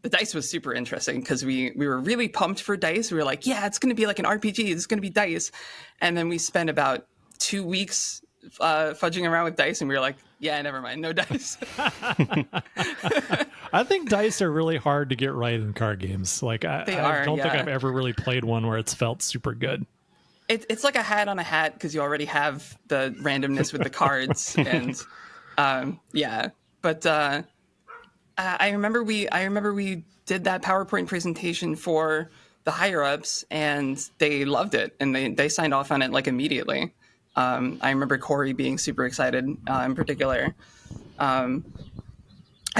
The dice was super interesting because we were really pumped for dice. We were like, yeah, it's going to be like an RPG. It's going to be dice. And then we spent about 2 weeks fudging around with dice, and we were like, yeah, never mind, no dice. I think dice are really hard to get right in card games. Like I don't think I've ever really played one where it's felt super good. It's like a hat on a hat because you already have the randomness with the cards. And but I remember we did that PowerPoint presentation for the higher ups, and they loved it, and they signed off on it like immediately. I remember Corey being super excited in particular. I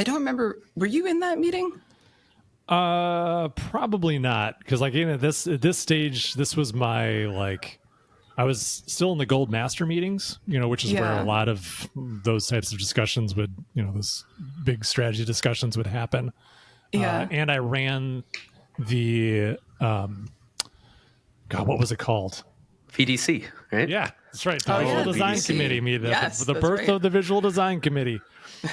don't remember. Were you in that meeting? Probably not, because like at this stage, this was my I was still in the Gold Master meetings, which is where a lot of those types of discussions would, those big strategy discussions would happen. Yeah. And I ran the, what was it called? VDC, right? Yeah, that's right. The Visual Design VDC. Committee, the birth right. of the Visual Design Committee.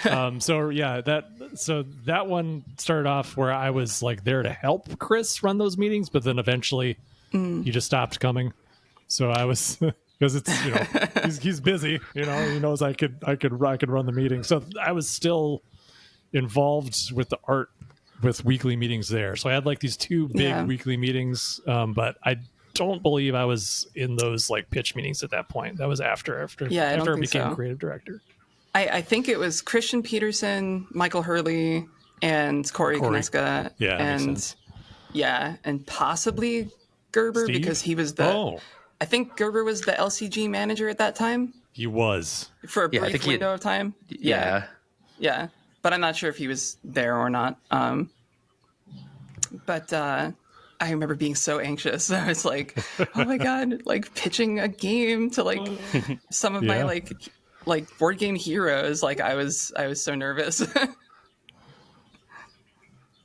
That one started off where I was like there to help Chris run those meetings, but then eventually he just stopped coming. So I was, because it's he's busy, he knows I could run the meeting. So I was still involved with the art with weekly meetings there. So I had like these two big weekly meetings, but I don't believe I was in those like pitch meetings at that point. That was after I became creative director. I think it was Christian Peterson, Michael Hurley, and Corey Koneska. And possibly Gerber, Steve? Because he was I think Gerber was the LCG manager at that time. He was. For a brief window of time. Yeah. But I'm not sure if he was there or not. But I remember being so anxious. I was like, oh my God, like pitching a game to like some of my like board game heroes. Like I was so nervous.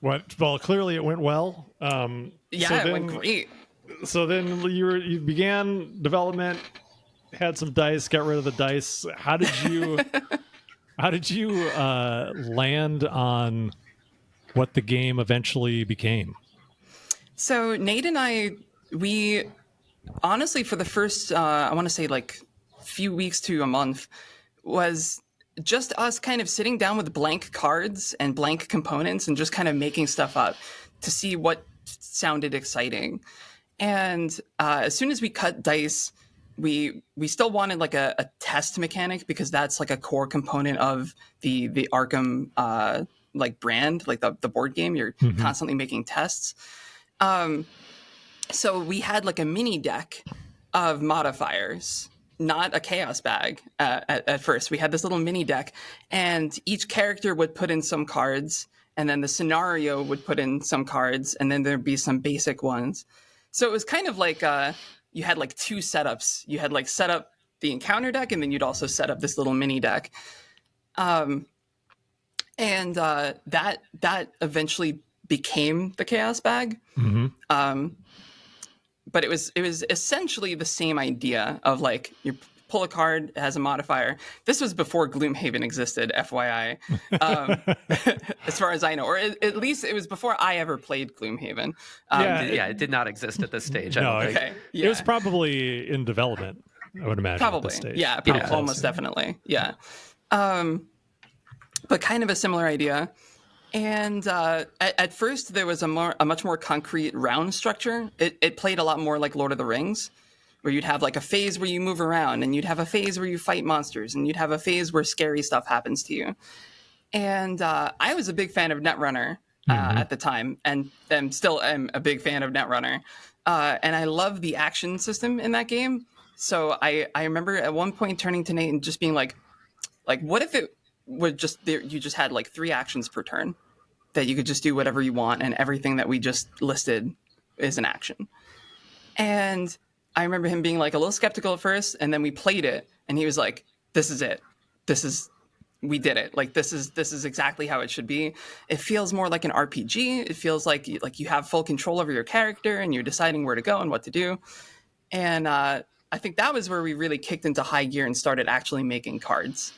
Well, clearly it went well. It went great. So then you began development, had some dice, got rid of the dice. How did you land on what the game eventually became? So Nate and we honestly, for the first, I want to say like few weeks to a month, was just us kind of sitting down with blank cards and blank components and just kind of making stuff up to see what sounded exciting. And as soon as we cut dice, we still wanted like a test mechanic, because that's like a core component of the Arkham like brand, like the board game. You're constantly making tests. So we had like a mini deck of modifiers, not a chaos bag at first. We had this little mini deck, and each character would put in some cards, and then the scenario would put in some cards, and then there'd be some basic ones. So it was kind of like you had like two setups. You had like set up the encounter deck, and then you'd also set up this little mini deck. And that eventually became the chaos bag. But it was essentially the same idea of like you pull a card, it has a modifier. This was before Gloomhaven existed, FYI, as far as I know, or at least it was before I ever played Gloomhaven. It did not exist at this stage. It was probably in development, I would imagine. Probably, at this stage. almost definitely, but kind of a similar idea. And at first, there was a much more concrete round structure. It played a lot more like Lord of the Rings, where you'd have like a phase where you move around, and you'd have a phase where you fight monsters, and you'd have a phase where scary stuff happens to you. And I was a big fan of Netrunner at the time, and still am a big fan of Netrunner. And I love the action system in that game. So I remember at one point turning to Nate and just being like, what if it would you just had like 3 actions per turn, that you could just do whatever you want, and everything that we just listed is an action. And I remember him being like a little skeptical at first, and then we played it, and he was like, this is it. We did it. Like, this is exactly how it should be. It feels more like an RPG. It feels like you have full control over your character, and you're deciding where to go and what to do. And I think that was where we really kicked into high gear and started actually making cards,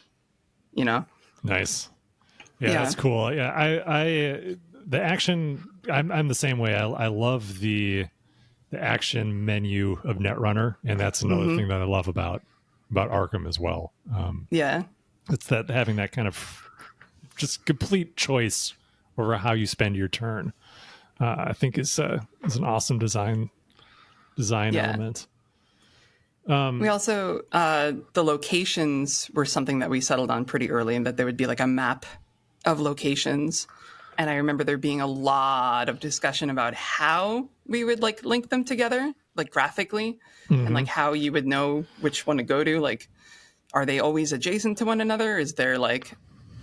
you know? Nice. Yeah, that's cool. Yeah, I the action. I'm the same way. I love the action menu of Netrunner, and that's another thing that I love about Arkham as well. It's that having that kind of just complete choice over how you spend your turn. I think is an awesome design element. We also the locations were something that we settled on pretty early, and that there would be like a map of locations. And I remember there being a lot of discussion about how we would like link them together, like graphically, and like how you would know which one to go to. Like, are they always adjacent to one another? Is there like,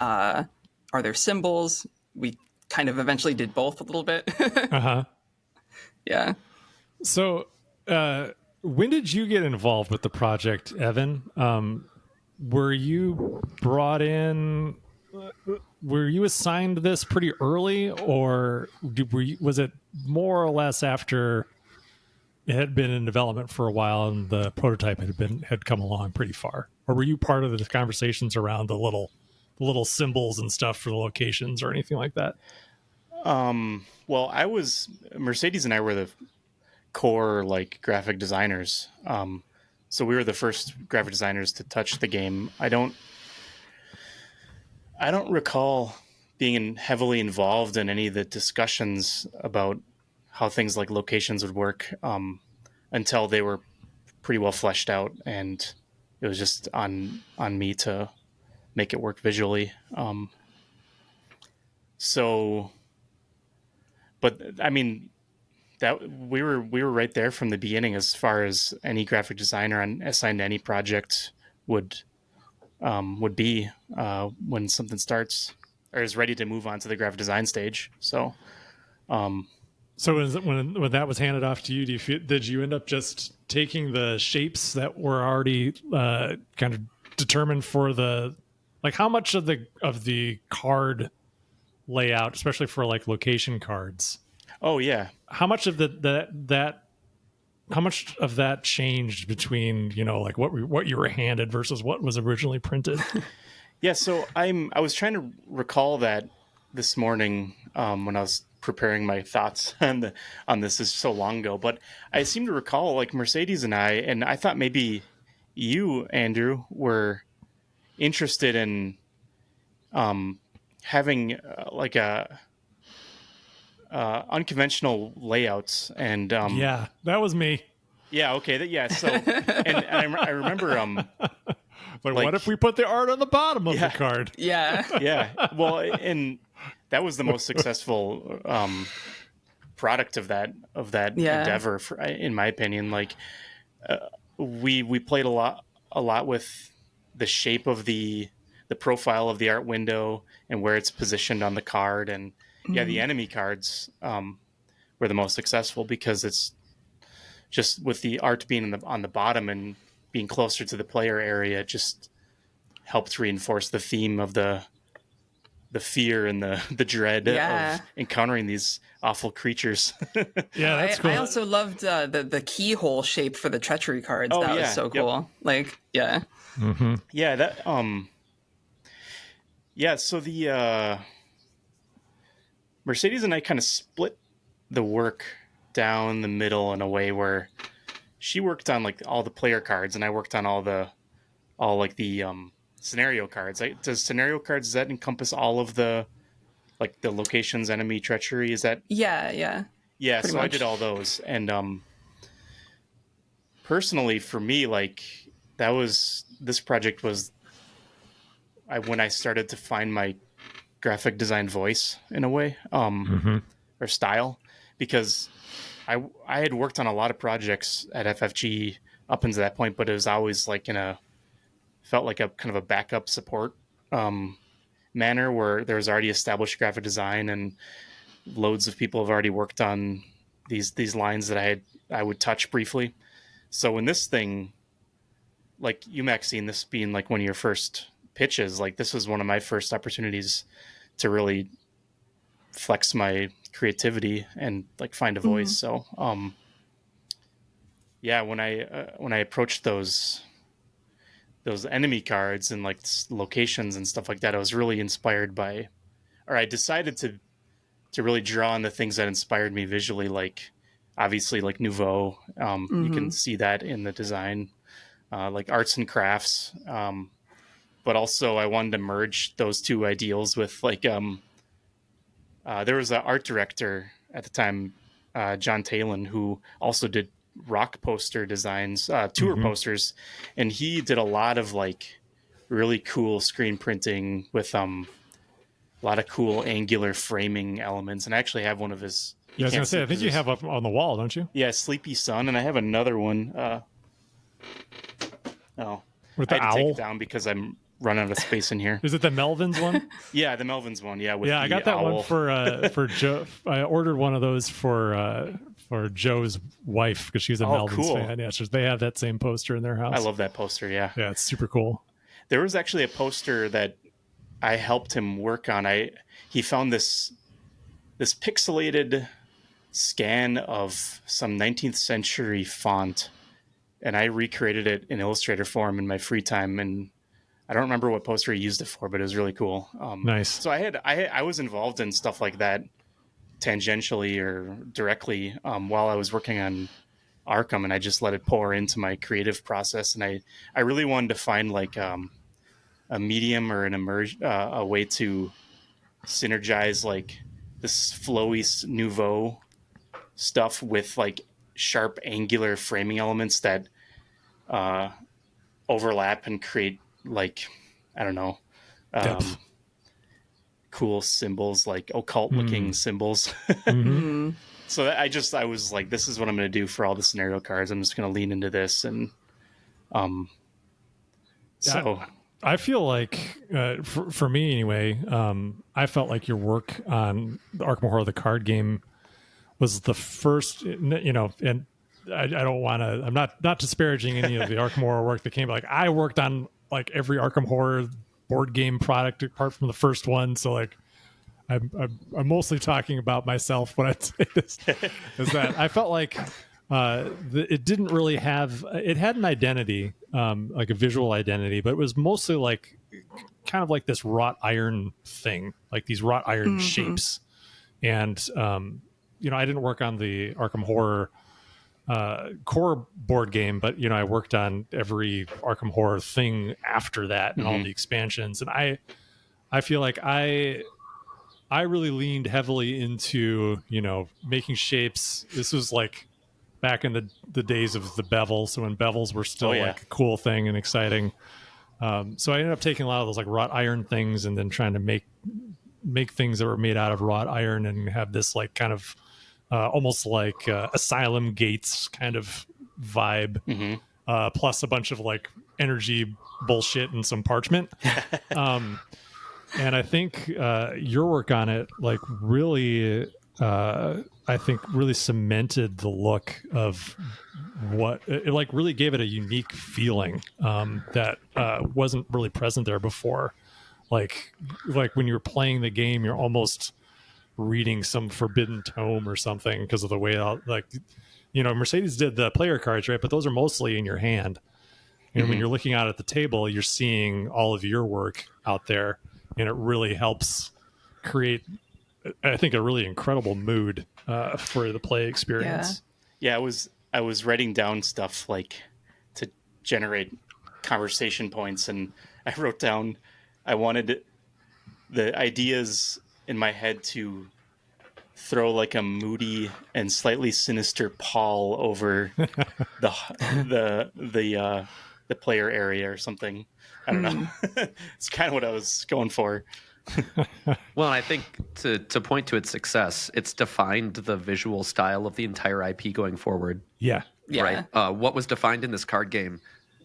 are there symbols? We kind of eventually did both a little bit. Yeah. So, when did you get involved with the project, Evan? Were you brought in? Were you assigned this pretty early, or was it more or less after it had been in development for a while and the prototype had come along pretty far? Or were you part of the conversations around the little symbols and stuff for the locations or anything like that? Well, Mercedes and I were the core like graphic designers. So we were the first graphic designers to touch the game. I don't recall heavily involved in any of the discussions about how things like locations would work until they were pretty well fleshed out, and it was just on me to make it work visually. So, but I mean, that we were right there from the beginning as far as any graphic designer assigned to any project would be when something starts or is ready to move on to the graphic design stage. So, So when that was handed off to you, did you end up just taking the shapes that were already kind of determined for how much of the card layout, especially for like location cards? Oh yeah, how much of how much of that changed between like what you were handed versus what was originally printed? Yeah, so I was trying to recall that this morning when I was preparing my thoughts on this is so long ago, but I seem to recall like Mercedes and I thought maybe you, Andrew, were interested in having like a unconventional layouts and yeah, that was me. yeah, okay, yeah. So and I remember like what if we put the art on the bottom of yeah, the card? Yeah. yeah. Well, and that was the most successful product of that endeavor, in my opinion. Like we played a lot with the shape of the profile of the art window and where it's positioned on the card, and the enemy cards were the most successful because it's just with the art being on the bottom and being closer to the player area, it just helped reinforce the theme of the fear and the dread of encountering these awful creatures. Yeah, that's cool. I also loved the keyhole shape for the treachery cards. Oh, that was so cool. Yep. Like, yeah. Mm-hmm. Yeah, that so the Mercedes and I kind of split the work down the middle in a way where she worked on like all the player cards and I worked on all the scenario cards. Does that encompass all of the like the locations, enemy, treachery? Is that yeah so much. I did all those, and personally for me, like this project was when I started to find my graphic design voice in a way, or style, because I had worked on a lot of projects at FFG up until that point, but it was always like felt like a kind of a backup support manner where there was already established graphic design and loads of people have already worked on these lines that I would touch briefly. So when this thing, like you, Maxine, this being like one of your first pitches, like this was one of my first opportunities to really flex my creativity and like find a voice. So when I approached those enemy cards and like locations and stuff like that, I was really inspired by, or I decided to really draw on the things that inspired me visually, like obviously like Nouveau. You can see that in the design, like arts and crafts. But also I wanted to merge those two ideals with like, there was an art director at the time, John Talon, who also did rock poster designs, tour posters, and he did a lot of like really cool screen printing with a lot of cool angular framing elements. And I actually have one of his. Yeah, I was gonna say, I think you have up on the wall, don't you? Yeah, Sleepy Sun, and I have another one. With the I had to owl? take it down because I'm running out of space in here. Is it the Melvins one? Yeah, the Melvins one. Yeah, with I got that owl. one for Joe. I ordered one of those for Joe's wife because she's a Melvins cool. fan. Yeah, so they have that same poster in their house. I love that poster. Yeah, it's super cool. There was actually a poster that I helped him work on. He found this pixelated scan of some 19th century font, and I recreated it in Illustrator form in my free time. And I don't remember what poster he used it for, but it was really cool. Nice. So I was involved in stuff like that tangentially or directly while I was working on Arkham, and I just let it pour into my creative process. And I really wanted to find like a medium or a way to synergize like this flowy nouveau stuff with like sharp angular framing elements that overlap and create like, I don't know, Depth. cool symbols, like occult looking symbols. Mm-hmm. So I was like, this is what I'm going to do for all the scenario cards. I'm just going to lean into this. And so I feel like for me anyway, I felt like your work on the Arkham Horror, the card game, was the first, you know, and I don't want to, I'm not disparaging any of the Arkham Horror work that came, like I worked on like every Arkham Horror board game product apart from the first one. So like, I'm mostly talking about myself when I say this, is that I felt like it didn't really have, it had an identity, like a visual identity, but it was mostly like kind of like this wrought iron thing, like these wrought iron shapes. And, you know, I didn't work on the Arkham Horror core board game, but, you know, I worked on every Arkham Horror thing after that and all the expansions. And I feel like I really leaned heavily into, you know, making shapes. This was like back in the days of the bevel. So when bevels were still like a cool thing and exciting. So I ended up taking a lot of those like wrought iron things and then trying to make things that were made out of wrought iron and have this like kind of almost like asylum gates kind of vibe, plus a bunch of like energy bullshit and some parchment. And I think your work on it, like really, I think really cemented the look of what it like really gave it a unique feeling that wasn't really present there before. Like when you're playing the game, you're almost reading some forbidden tome or something because of the way, like, you know, Mercedes did the player cards, right? But those are mostly in your hand. And when you're looking out at the table, you're seeing all of your work out there. And it really helps create, I think, a really incredible mood for the play experience. Yeah, I was writing down stuff like to generate conversation points, and I wrote down I wanted the ideas in my head to throw like a moody and slightly sinister pall over the player area or something. I don't know. It's kind of what I was going for. Well, and I think to point to its success, it's defined the visual style of the entire IP going forward. Yeah. Right. What was defined in this card game,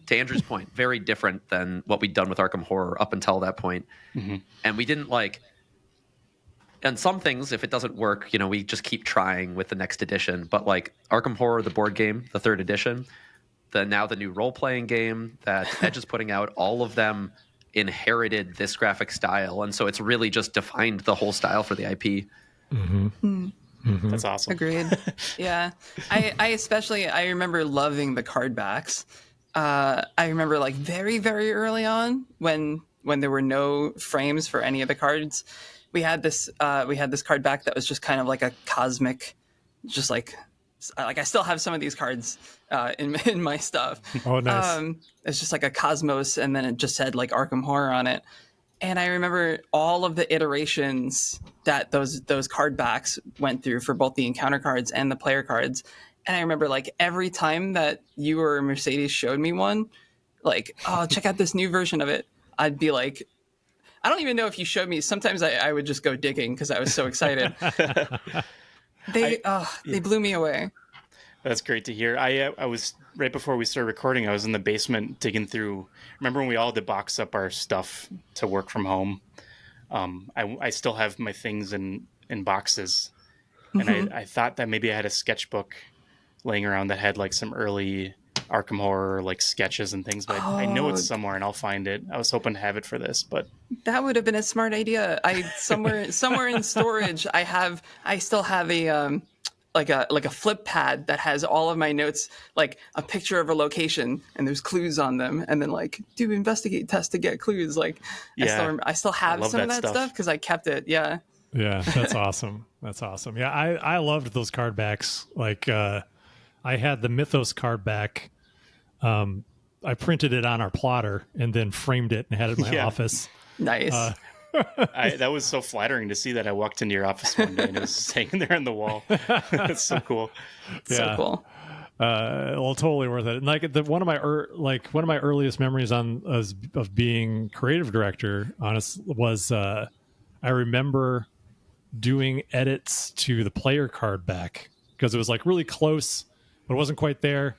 to Andrew's point, very different than what we'd done with Arkham Horror up until that point. And we didn't like, and some things, if it doesn't work, you know, we just keep trying with the next edition. But like Arkham Horror, the board game, the 3rd edition, now the new role-playing game that Edge is putting out, all of them inherited this graphic style. And so it's really just defined the whole style for the IP. That's awesome. Agreed. Yeah. I especially, I remember loving the card backs. I remember like very, very early on when there were no frames for any of the cards, we had this card back that was just kind of like a cosmic, just like I still have some of these cards in my stuff. Oh, nice. It's just like a cosmos, and then it just said like Arkham Horror on it. And I remember all of the iterations that those card backs went through for both the encounter cards and the player cards. And I remember like every time that you or Mercedes showed me one, like, oh, check out this new version of it, I'd be like, I don't even know if you showed me. Sometimes I would just go digging because I was so excited. They blew me away. That's great to hear. I was right before we started recording. I was in the basement digging through. Remember when we all did box up our stuff to work from home? I still have my things in boxes, and I thought that maybe I had a sketchbook laying around that had like some early Arkham Horror like sketches and things, but I know it's somewhere and I'll find it. I was hoping to have it for this, but that would have been a smart idea. Somewhere in storage, I still have a like a flip pad that has all of my notes, like a picture of a location and there's clues on them, and then like do investigate test to get clues. Like I still have some of that stuff because I kept it. Yeah, that's awesome. That's awesome. Yeah, I loved those card backs. Like I had the Mythos card back. I printed it on our plotter and then framed it and had it in my office. Nice. That was so flattering to see that. I walked into your office one day and it was just hanging there on the wall. That's so cool. So cool. Well, totally worth it. And like one of my earliest memories of being creative director, was I remember doing edits to the player card back because it was like really close, but it wasn't quite there,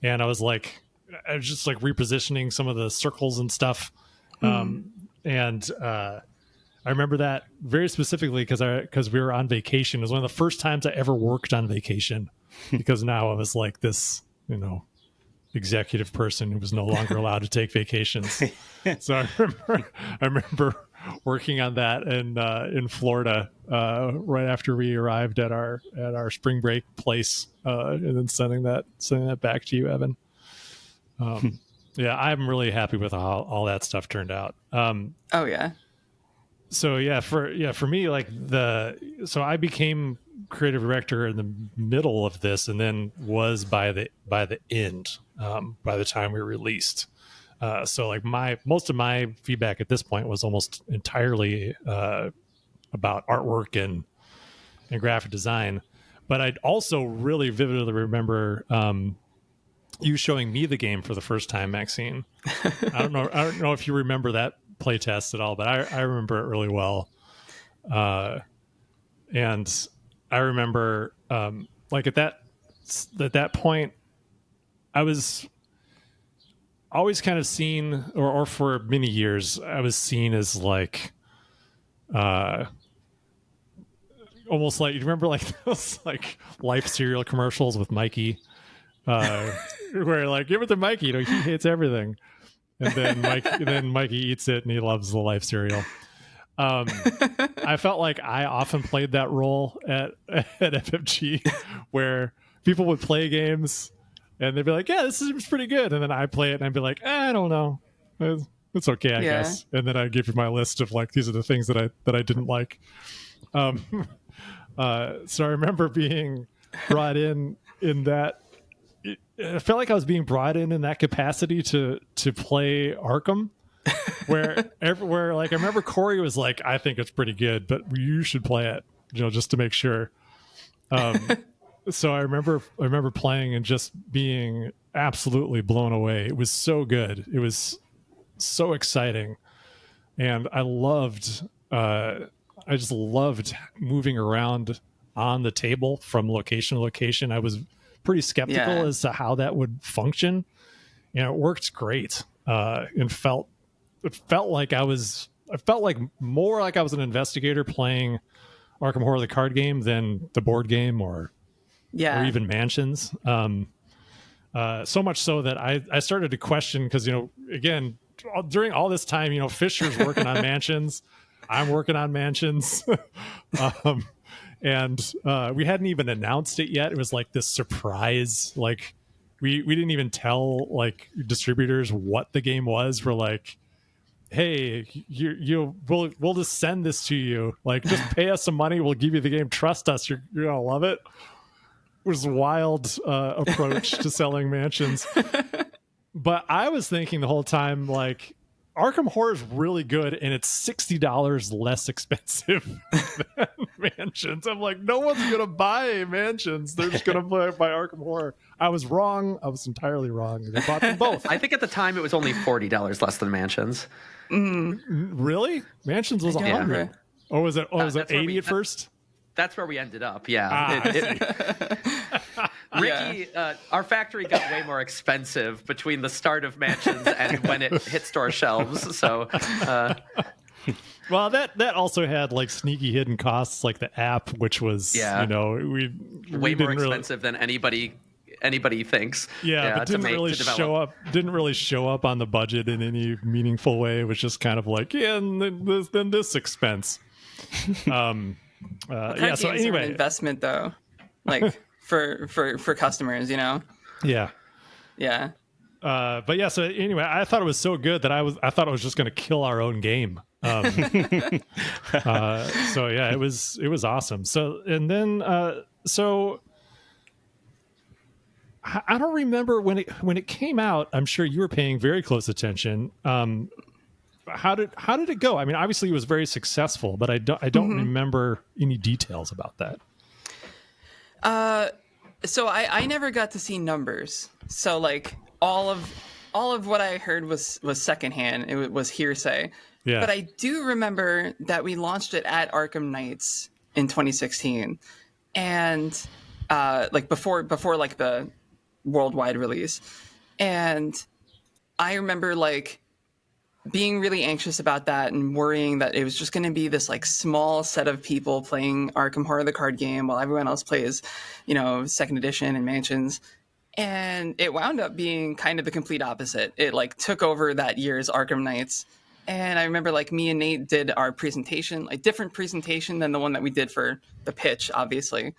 and I was just like repositioning some of the circles and stuff, and I remember that very specifically because we were on vacation. It was one of the first times I ever worked on vacation. Because now I was like this, executive person who was no longer allowed to take vacations. So I remember working on that in Florida right after we arrived at our spring break place, and then sending that back to you, Evan. Yeah, I'm really happy with how all that stuff turned out. Oh yeah. So for me, so I became creative director in the middle of this, and then was by the end, by the time we released. So like most of my feedback at this point was almost entirely about artwork and graphic design. But I'd also really vividly remember you showing me the game for the first time, Maxine. I don't know if you remember that playtest at all, but I remember it really well. And I remember like at that point, I was always kind of seen, or for many years, I was seen as like almost like, you remember like those like Life cereal commercials with Mikey, where like, give it to Mikey, he hates everything, and then Mikey eats it and he loves the Life cereal. I felt like I often played that role at FFG, where people would play games and they'd be like, yeah, this seems pretty good, and then I play it and I'd be like, I don't know, it's okay, I guess, and then I'd give you my list of like, these are the things that I didn't like. So I remember being brought in that. I felt like I was being brought in that capacity to play Arkham, where like I remember Corey was like, I think it's pretty good, but you should play it, just to make sure. So I remember playing and just being absolutely blown away. It was so good. It was so exciting, and I just loved moving around on the table from location to location. I was pretty skeptical as to how that would function, and it worked great. And it felt like more like I was an investigator playing Arkham Horror the card game than the board game or even Mansions. So much so that I started to question, because again, during all this time, Fisher's working on Mansions, I'm working on Mansions. And we hadn't even announced it yet. It was like this surprise. Like we didn't even tell like distributors what the game was. We're like, hey, we'll just send this to you. Like, just pay us some money. We'll give you the game. Trust us. You're gonna love it. It was a wild approach to selling Mansions. But I was thinking the whole time, like, Arkham Horror is really good, and it's $60 less expensive than Mansions. I'm like, no one's going to buy Mansions. They're just going to buy Arkham Horror. I was wrong. I was entirely wrong. They bought them both. I think at the time it was only $40 less than Mansions. Really? Mansions was 100. Or was it? Was it 80 at first? That's where we ended up. Yeah. Ricky, our factory got way more expensive between the start of Mansions and when it hit store shelves. So, well, that also had like sneaky hidden costs, like the app, which was we way more expensive than anybody thinks. Yeah, but didn't really show up on the budget in any meaningful way. It was just kind of like, and then this expense. So anyway, an investment though, like for customers, Yeah. Yeah. But yeah, so anyway, I thought it was so good that I thought it was just going to kill our own game. So yeah, it was awesome. So, and then, so I don't remember when it came out. I'm sure you were paying very close attention. how did it go? I mean, obviously it was very successful, but I don't remember any details about that. So I never got to see numbers. So like all of what I heard was secondhand. It was hearsay. Yeah. But I do remember that we launched it at Arkham Knights in 2016, and like before like the worldwide release. And I remember like being really anxious about that and worrying that it was just going to be this like small set of people playing Arkham Horror the card game while everyone else plays, second edition and mansions. And it wound up being kind of the complete opposite. It like took over that year's Arkham Knights. And I remember like me and Nate did our presentation, like different presentation than the one that we did for the pitch, obviously.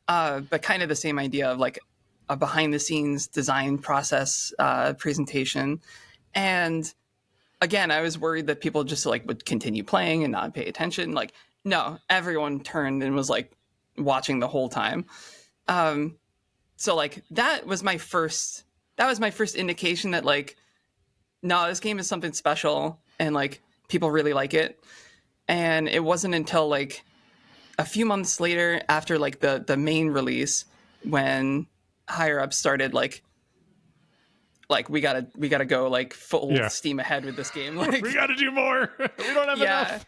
But kind of the same idea of like a behind the scenes design process presentation. And again, I was worried that people just like would continue playing and not pay attention. Like, no, everyone turned and was like watching the whole time. So like that was my first indication that like, no, this game is something special and like people really like it. And it wasn't until like a few months later after like the main release when higher ups started like we gotta go like full steam ahead with this game. Like we gotta do more. We don't have enough.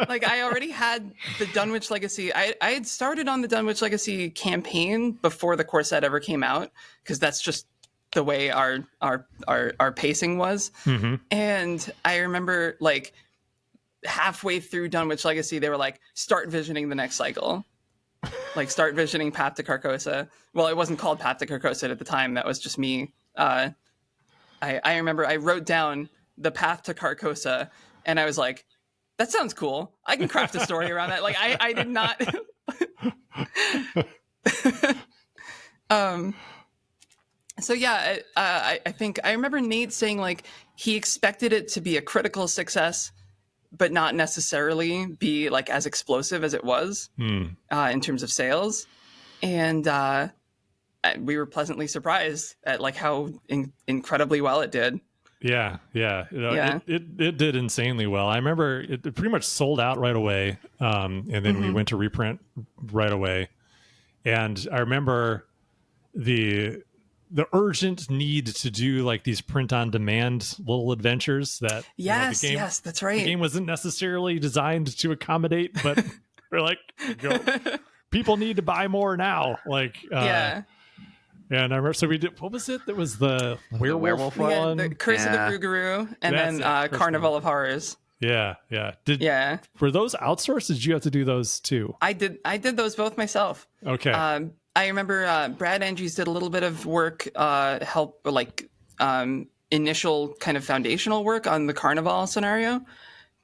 Like I already had the Dunwich Legacy. I had started on the Dunwich Legacy campaign before the core set ever came out, because that's just the way our pacing was. Mm-hmm. And I remember like halfway through Dunwich Legacy, they were like, start visioning the next cycle. Like start visioning Path to Carcosa. Well, it wasn't called Path to Carcosa at the time. That was just me. I remember I wrote down the Path to Carcosa, and I was like, that sounds cool. I can craft a story around that. Like I did not. So yeah, I think I remember Nate saying like he expected it to be a critical success, but not necessarily be like as explosive as it was in terms of sales. And we were pleasantly surprised at like how incredibly well it did. Yeah. It did insanely well. I remember it pretty much sold out right away. And then we went to reprint right away. And I remember the urgent need to do like these print on demand little adventures that yes, that's right. The game wasn't necessarily designed to accommodate, but we're like, people need to buy more now. Like, and I remember, so we did, what was it? That was the werewolf one? The Curse of the Rougarou, and then Carnival of Horrors. Yeah. Were those outsourced? Did you have to do those too? I did those both myself. Okay. I remember Brad Andrews did a little bit of work, initial kind of foundational work on the Carnival scenario,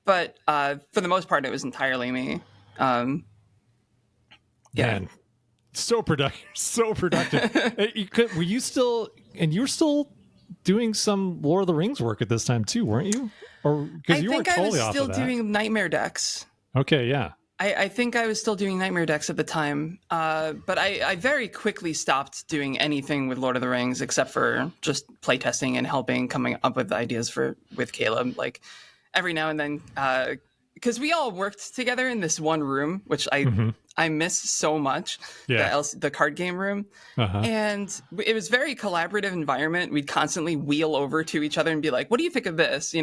but for the most part, it was entirely me. Man, so productive. Were you still doing some Lord of the Rings work at this time too, weren't you? Or because you weren't totally off of that. I think I was still doing Nightmare decks. Okay, yeah. I think I was still doing Nightmare decks at the time, but I very quickly stopped doing anything with Lord of the Rings except for just playtesting and helping coming up with ideas with Caleb, like every now and then, because we all worked together in this one room, which I miss so much. Yeah. The card game room, and it was very collaborative environment. We'd constantly wheel over to each other and be like, "What do you think of this?"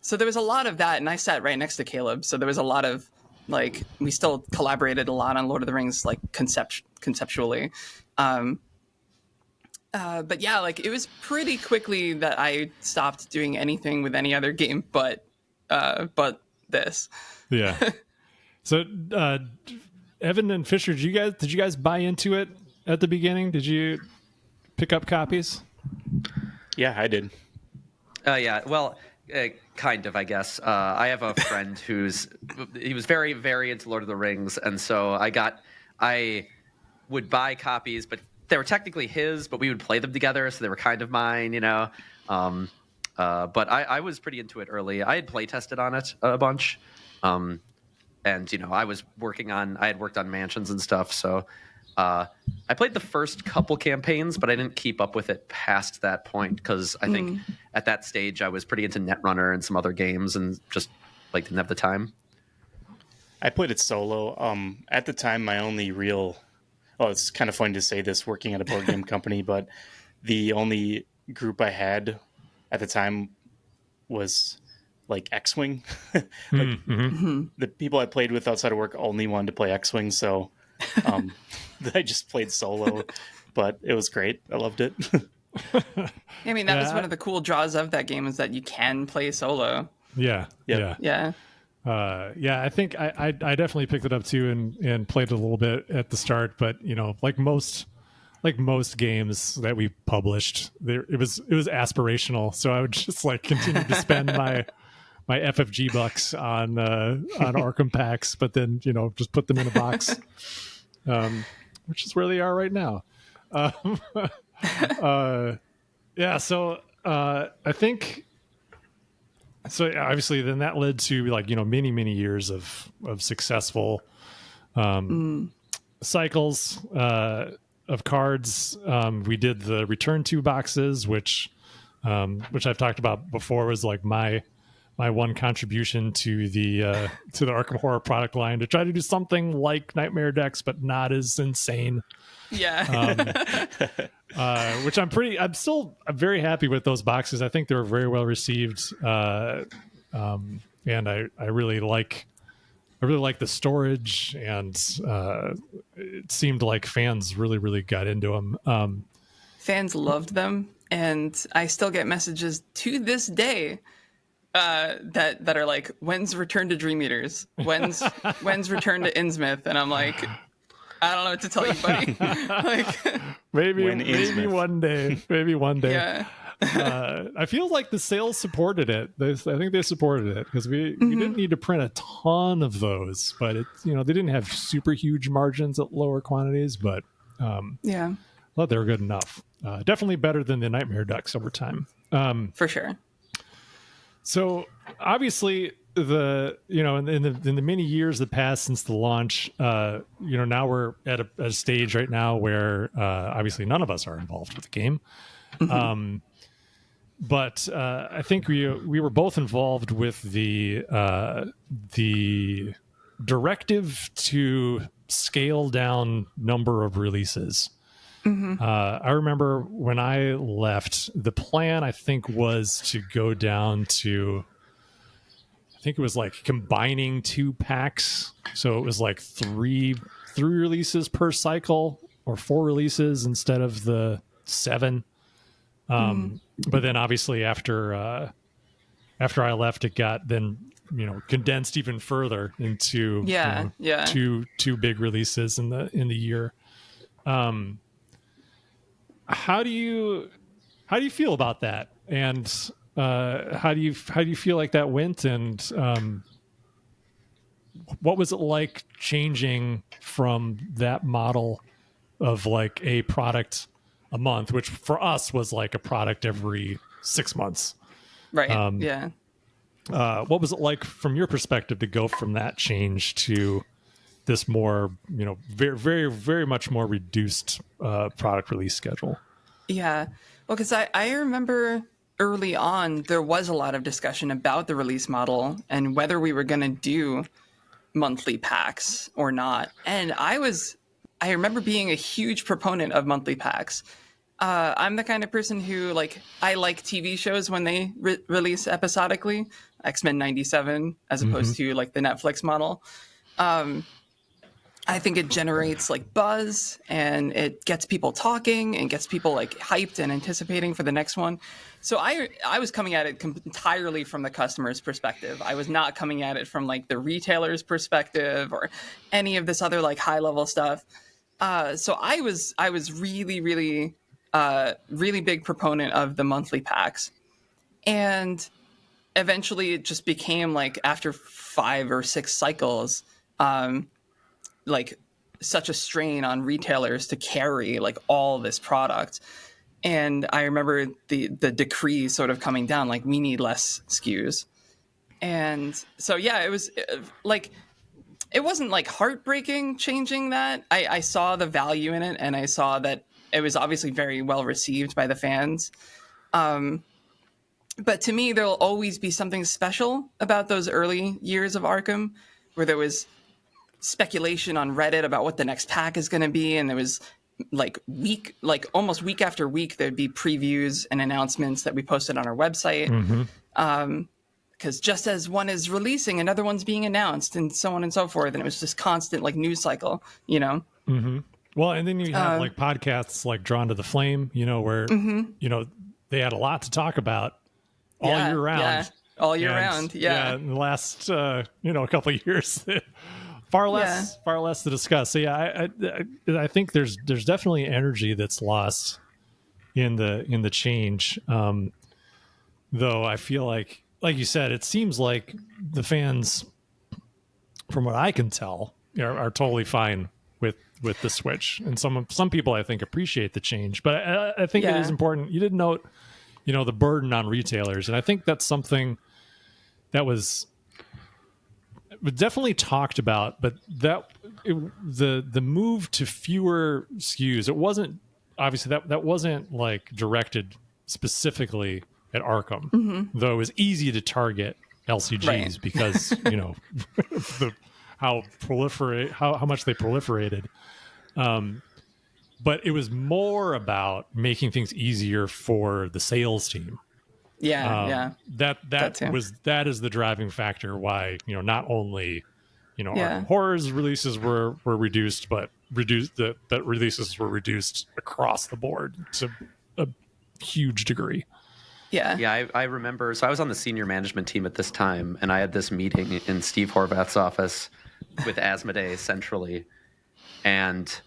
So there was a lot of that, and I sat right next to Caleb. So there was a lot of like we still collaborated a lot on Lord of the Rings, like conceptually. But yeah, like it was pretty quickly that I stopped doing anything with any other game, but this. Yeah. So Evan and Fisher, did you guys buy into it at the beginning? Did you pick up copies? Yeah, I did. Yeah. Well. Kind of, I guess. I have a friend he was very, very into Lord of the Rings, and so I would buy copies, but they were technically his, but we would play them together, so they were kind of mine, But I was pretty into it early. I had play tested on it a bunch, and I had worked on mansions and stuff, so I played the first couple campaigns, but I didn't keep up with it past that point because I think at that stage I was pretty into Netrunner and some other games and just like didn't have the time. I played it solo. At the time, my only real... Oh, it's kind of funny to say this working at a board game company, but the only group I had at the time was like X-Wing. The people I played with outside of work only wanted to play X-Wing, so I just played solo, but it was great. I loved it. I mean, that was one of the cool draws of that game is that you can play solo. Yeah. I think I definitely picked it up too and played it a little bit at the start, but like most games that we published, it was aspirational. So I would just like continue to spend my FFG bucks on Arkham packs, but then just put them in a box, which is where they are right now. So I think. So obviously, then that led to like many years of successful cycles of cards. We did the Return to boxes, which I've talked about before, was like my one contribution to the Arkham Horror product line, to try to do something like Nightmare decks, but not as insane. Yeah. Which I'm very happy with those boxes. I think they were very well received. And I really like the storage, and it seemed like fans really got into them. Fans loved them, and I still get messages to this day that are like, "When's Return to Dream Eaters? When's Return to Innsmouth?" And I'm like, I don't know what to tell you, buddy. Like, maybe one day. Yeah. I feel like the sales supported it. I think they supported it because we didn't need to print a ton of those, but they didn't have super huge margins at lower quantities, but I thought they were good enough. Definitely better than the Nightmare Ducks over time. For sure. So obviously, in the many years that passed since the launch, now we're at a stage right now where obviously none of us are involved with the game. But I think we were both involved with the directive to scale down number of releases. I remember when I left, the plan I think was to go down to, I think it was like combining 2 packs, so it was like 3 releases per cycle, or 4 releases instead of the 7. But then obviously after I left, it got then condensed even further into two big releases in the year. How do you feel about that, and how do you feel like that went, and what was it like changing from that model of like a product a month, which for us was like a product every 6 months, right? What was it like from your perspective to go from that change to this more, very, very, very much more reduced product release schedule? Yeah. Well, because I remember early on, there was a lot of discussion about the release model and whether we were going to do monthly packs or not. And I remember being a huge proponent of monthly packs. I'm the kind of person who I like TV shows when they release episodically, X-Men 97, as opposed to like the Netflix model. I think it generates like buzz, and it gets people talking and gets people like hyped and anticipating for the next one. So I was coming at it entirely from the customer's perspective. I was not coming at it from like the retailer's perspective or any of this other like high level stuff. So I was really, really, really big proponent of the monthly packs, and eventually it just became like after 5 or 6 cycles, like such a strain on retailers to carry like all this product. And I remember the decree sort of coming down, like we need less SKUs. And so, yeah, it was like, it wasn't like heartbreaking changing that. I saw the value in it, and I saw that it was obviously very well received by the fans. But to me, there'll always be something special about those early years of Arkham, where there was speculation on Reddit about what the next pack is going to be, and there was almost week after week, there'd be previews and announcements that we posted on our website. Because just as one is releasing, another one's being announced, and so on and so forth, and it was just constant like news cycle, you know. Well, and then you have like podcasts like Drawn to the Flame, you know, where you know they had a lot to talk about all year round. Yeah, all year round. Yeah. In the last you know, a couple of years, far less to discuss. So yeah, I think there's definitely energy that's lost in the change. Though I feel like you said, it seems like the fans, from what I can tell, are totally fine with the switch, and some people I think appreciate the change. But I think it is important. You did note, you know, the burden on retailers, and I think that's something that was definitely talked about. But the move to fewer SKUs, it wasn't obviously that wasn't like directed specifically at Arkham, though it was easy to target LCGs because you know how much they proliferated. But it was more about making things easier for the sales team. That is the driving factor why, you know, not only, you know, Arkham Horror's releases were reduced, but that releases were reduced across the board to a huge degree. I remember. So I was on the senior management team at this time, and I had this meeting in Steve Horvath's office with Asmodee centrally, and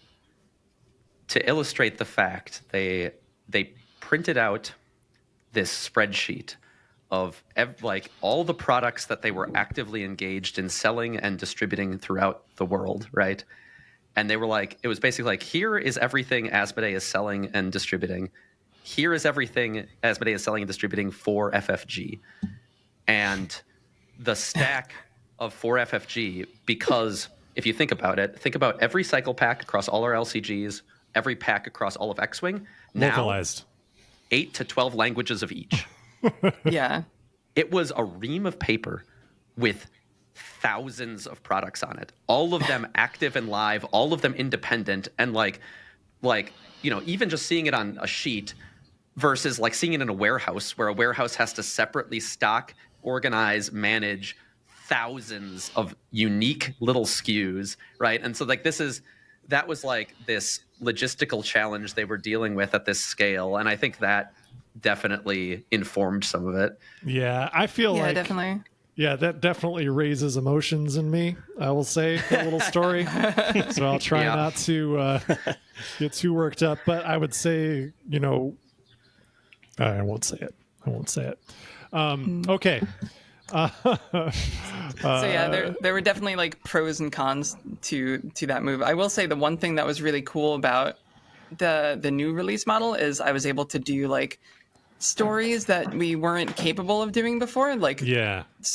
to illustrate the fact, they printed out this spreadsheet of like all the products that they were actively engaged in selling and distributing throughout the world, right? And they were like, it was basically like, here is everything Asmodee is selling and distributing. Here is everything Asmodee is selling and distributing for FFG. And the stack of 4FFG, because if you think about it, think about every cycle pack across all our LCGs, every pack across all of X-Wing. Localized. Now, 8 to 12 languages of each. It was a ream of paper with thousands of products on it, all of them active and live, all of them independent, and like you know, even just seeing it on a sheet versus like seeing it in a warehouse, where a warehouse has to separately stock, organize, manage thousands of unique little SKUs, right? And so like that was like this logistical challenge they were dealing with at this scale, and I think that definitely informed some of it. Yeah, I feel like definitely. Yeah, that definitely raises emotions in me, I will say, that little story. So I'll try not to get too worked up. But I would say, you know, I won't say it. Okay. So yeah, there were definitely like pros and cons to that move. I will say the one thing that was really cool about the new release model is I was able to do like stories that we weren't capable of doing before, like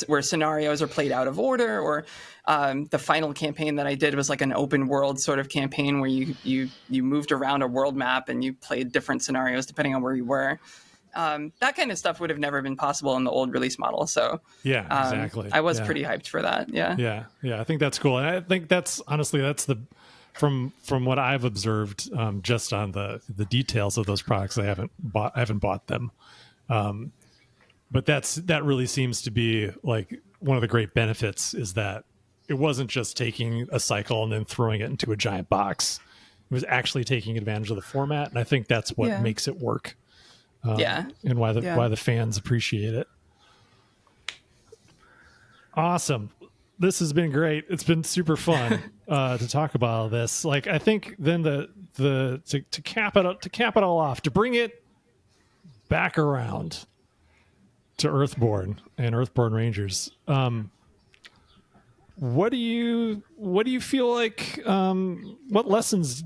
where scenarios are played out of order, or the final campaign that I did was like an open world sort of campaign where you moved around a world map and you played different scenarios depending on where you were. That kind of stuff would have never been possible in the old release model. So exactly. I was pretty hyped for that. Yeah. I think that's cool, and I think that's the from what I've observed, just on the details of those products. I haven't bought them, but that really seems to be like one of the great benefits, is that it wasn't just taking a cycle and then throwing it into a giant box. It was actually taking advantage of the format, and I think that's what makes it work. And why the fans appreciate it. Awesome. This has been great. It's been super fun to talk about all this. Like, I think then to cap it all off, to bring it back around to Earthborne and Earthborne Rangers. What do you feel like? What lessons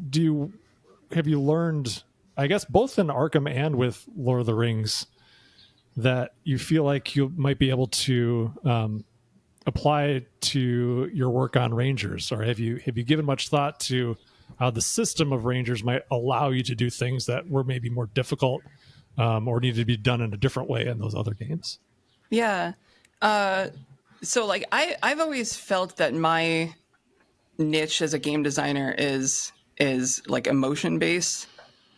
have you learned? I guess both in Arkham and with Lord of the Rings, that you feel like you might be able to apply to your work on Rangers, or have you given much thought to how the system of Rangers might allow you to do things that were maybe more difficult or needed to be done in a different way in those other games? Yeah. So like I've always felt that my niche as a game designer is like emotion based,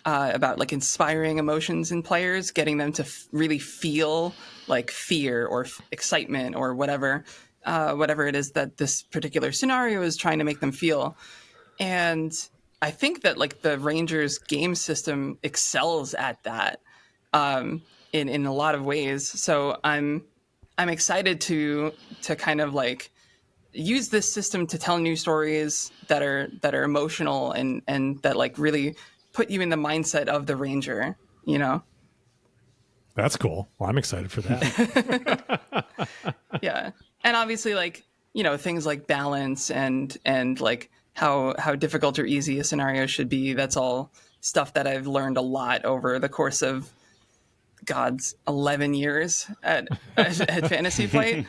about like inspiring emotions in players, getting them to really feel like fear or excitement or whatever it is that this particular scenario is trying to make them feel. And I think that like the Rangers game system excels at that, in a lot of ways. So I'm excited to kind of like use this system to tell new stories that are emotional and that like really put you in the mindset of the Ranger, you know? That's cool. Well, I'm excited for that. Yeah. And obviously like, you know, things like balance and like how difficult or easy a scenario should be. That's all stuff that I've learned a lot over the course of God's 11 years at Fantasy Flight.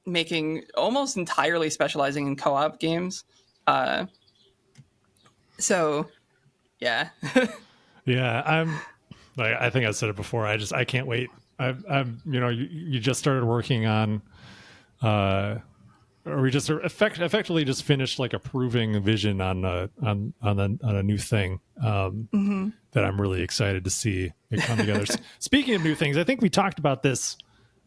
Making almost entirely specializing in co-op games. So yeah. Yeah, I think I said it before. I can't wait. I'm you just started working on, or we just effectively just finished like approving vision on a new thing that I'm really excited to see it come together. Speaking of new things, I think we talked about this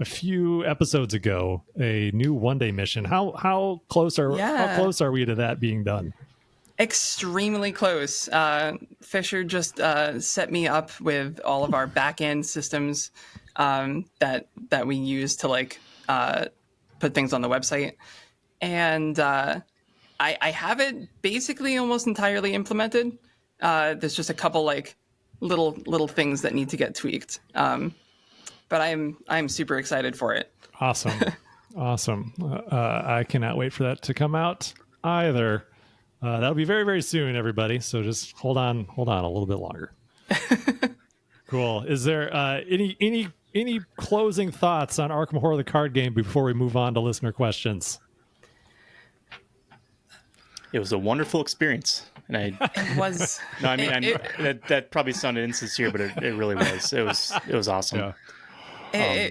a few episodes ago. A new one-day mission. How close are we to that being done? Extremely close. Fisher just set me up with all of our back-end systems that we use to like put things on the website, and I have it basically almost entirely implemented. There's just a couple like little things that need to get tweaked, but I'm super excited for it. Awesome. I cannot wait for that to come out either. That'll be very, very soon, everybody. So just hold on a little bit longer. Cool. Is there any closing thoughts on Arkham Horror the card game before we move on to listener questions? It was a wonderful experience, and It was. no, I mean that probably sounded insincere, but it really was. It was awesome. Yeah.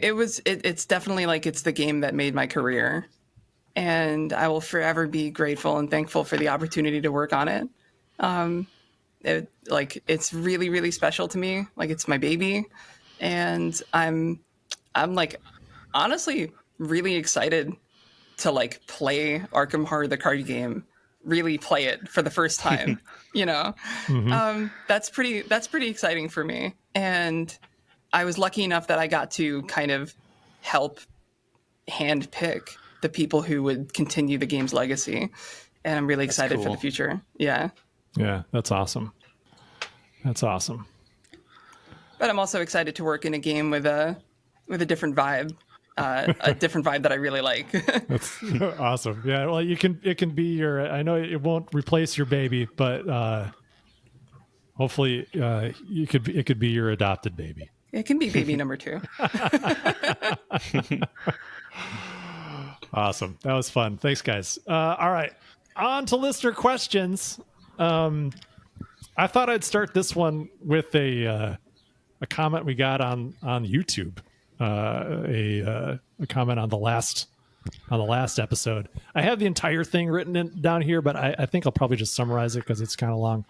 It's definitely like it's the game that made my career. And I will forever be grateful and thankful for the opportunity to work on it. It's really, really special to me. Like it's my baby, and I'm like honestly really excited to like play Arkham Horror the card game. Really play it for the first time. You know, that's pretty exciting for me. And I was lucky enough that I got to kind of help handpick the people who would continue the game's legacy, and I'm really excited for the future. Yeah, that's awesome. But I'm also excited to work in a game with a different vibe, a different vibe that I really like. That's awesome. Yeah, well, it can be your. I know it won't replace your baby, but hopefully, it could be your adopted baby. It can be baby number 2. Awesome. That was fun. Thanks, guys. All right. On to listener questions. I thought I'd start this one with a comment we got on YouTube. A comment on the last episode. I have the entire thing written down here, but I think I'll probably just summarize it because it's kind of long.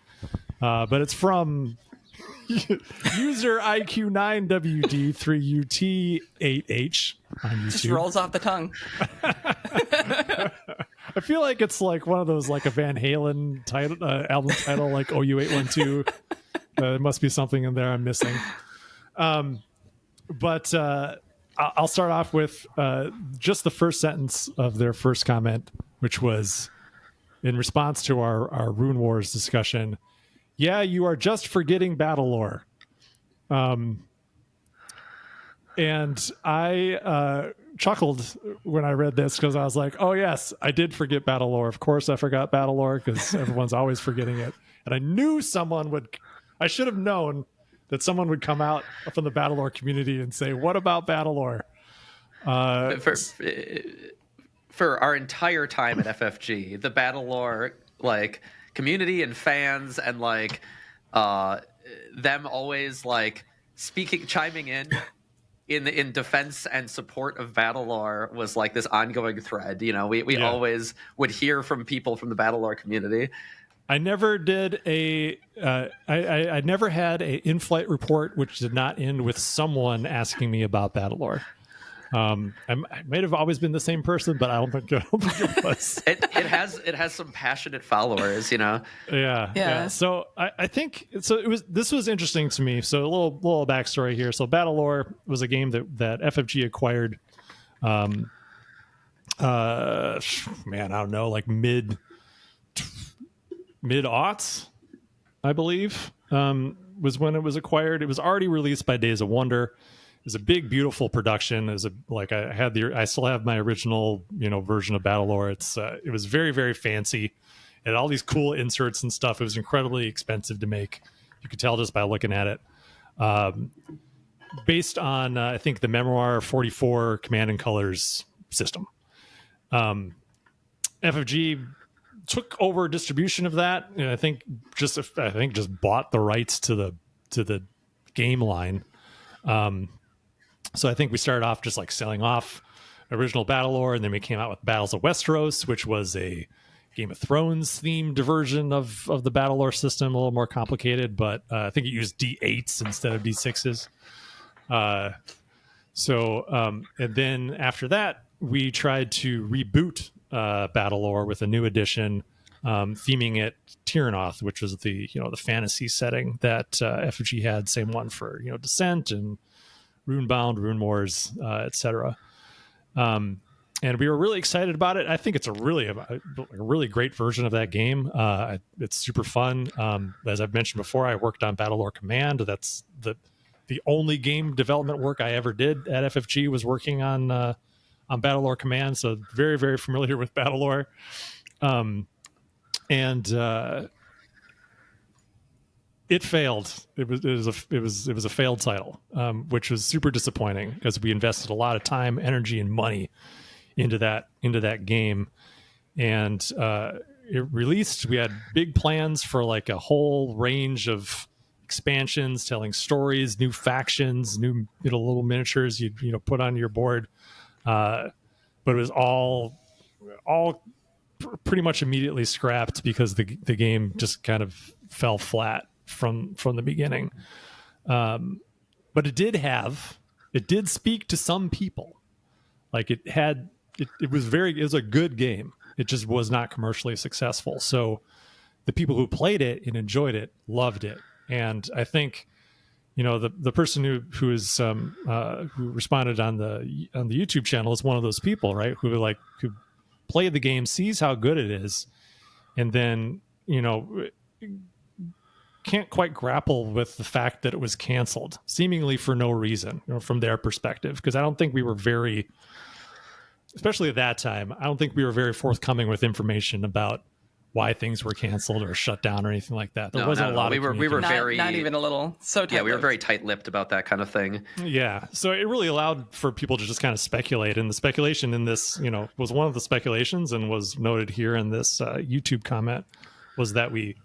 But it's from user IQ9WD3UT8H on YouTube. Just rolls off the tongue. I feel like it's like one of those like a Van Halen title, album title, like OU812. There must be something in there I'm missing. But I'll start off with just the first sentence of their first comment, which was in response to our Rune Wars discussion. Yeah, you are just forgetting battle lore. And I chuckled when I read this because I was like, oh, yes, I did forget battle lore. Of course, I forgot battle lore because everyone's always forgetting it. And I knew I should have known that someone would come out from the battle lore community and say, what about battle lore? For our entire time at FFG, the battle lore like community and fans and like them always like chiming in defense and support of battle lore was like this ongoing thread. You know, we always would hear from people from the battle lore community. I never did I never had a in-flight report which did not end with someone asking me about battle lore. I might have always been the same person, but I don't think it was. It has some passionate followers, you know. Yeah. So I think so. This was interesting to me. So a little backstory here. So Battle Lore was a game that FFG acquired. Man, I don't know, like mid aughts, I believe, was when it was acquired. It was already released by Days of Wonder. It was a big, beautiful production. I still have my original, version of Battle Lore. It was very, very fancy. It had all these cool inserts and stuff. It was incredibly expensive to make. You could tell just by looking at it. Based on, I think, the Memoir 44 Command and Colors system. FFG took over distribution of that, and I think just bought the rights to the game line. So I think we started off just like selling off original Battle Lore, and then we came out with Battles of Westeros, which was a Game of Thrones themed version of the Battle Lore system, a little more complicated, but I think it used D8s instead of D6s. And then after that, we tried to reboot Battle Lore with a new edition, theming it Tyranoth, which was the fantasy setting that FFG had. Same one for Descent and Runebound, Rune Wars, etc. And we were really excited about it. I think it's a really great version of that game. It's super fun. As I've mentioned before, I worked on Battle Lore Command. That's the only game development work I ever did at FFG was working on Battle Lore Command. So very, very familiar with Battle Lore. It failed. It was a failed title, which was super disappointing because we invested a lot of time, energy, and money into that game. And it released. We had big plans for like a whole range of expansions, telling stories, new factions, new little miniatures you put on your board. But it was all pretty much immediately scrapped because the game just kind of fell flat from the beginning. But it did speak to some people. Like it was a good game. It just was not commercially successful. So the people who played it and enjoyed it loved it. And I think the person who responded on the YouTube channel is one of those people, right? Who played the game, sees how good it is, and then can't quite grapple with the fact that it was canceled, seemingly for no reason, from their perspective. Because I don't think we were especially at that time, I don't think we were very forthcoming with information about why things were canceled or shut down or anything like that. There wasn't a lot of we were very not even a little. So tight-lipped. Yeah, we were very tight-lipped about that kind of thing. Yeah, so it really allowed for people to just kind of speculate, and the speculation in this, was one of the speculations, and was noted here in this YouTube comment, was that we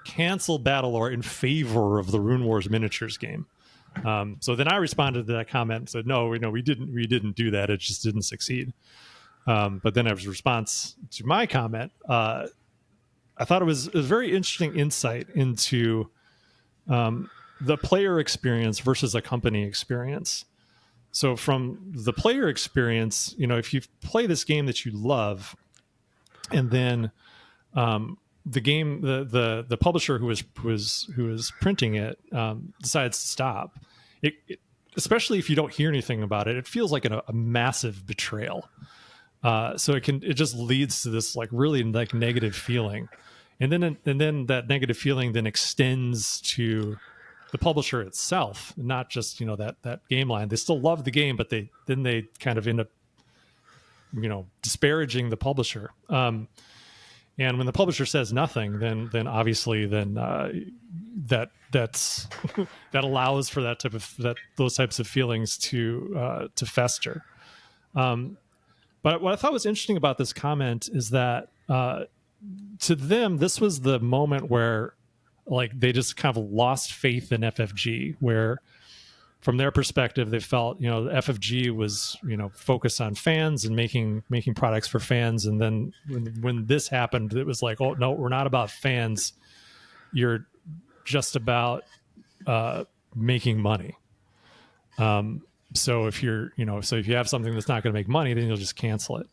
canceled Battle Lore in favor of the Rune Wars miniatures game. So then I responded to that comment and said, no, we didn't do that. It just didn't succeed. But then as a response to my comment, I thought it was a very interesting insight into the player experience versus a company experience. So from the player experience, if you play this game that you love, and then the game, the publisher who was printing it decides to stop, it, especially if you don't hear anything about it, it feels like a massive betrayal. So it just leads to this really negative feeling. And then that negative feeling then extends to the publisher itself, not just that game line. They still love the game, but they kind of end up disparaging the publisher. And when the publisher says nothing, then obviously that allows for those types of feelings to fester. But what I thought was interesting about this comment is that to them, this was the moment where like they just kind of lost faith in FFG, where from their perspective, they felt, FFG was, focused on fans and making products for fans. And then when this happened, it was like, oh no, we're not about fans. You're just about making money. So if if you have something that's not going to make money, then you'll just cancel it.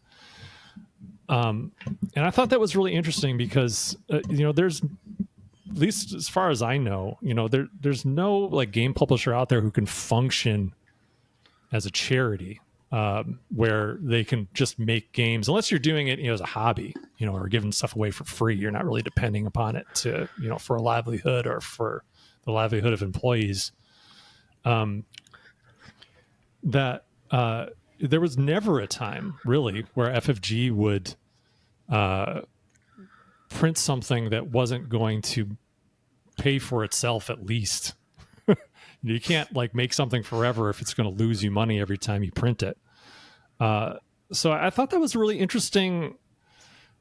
And I thought that was really interesting because, there's, at least as far as I know, there's no like game publisher out there who can function as a charity, where they can just make games, unless you're doing it, as a hobby, or giving stuff away for free. You're not really depending upon it to, for a livelihood or for the livelihood of employees. That there was never a time really where FFG would print something that wasn't going to pay for itself at least. You can't like make something forever if it's going to lose you money every time you print it. So I thought that was a really interesting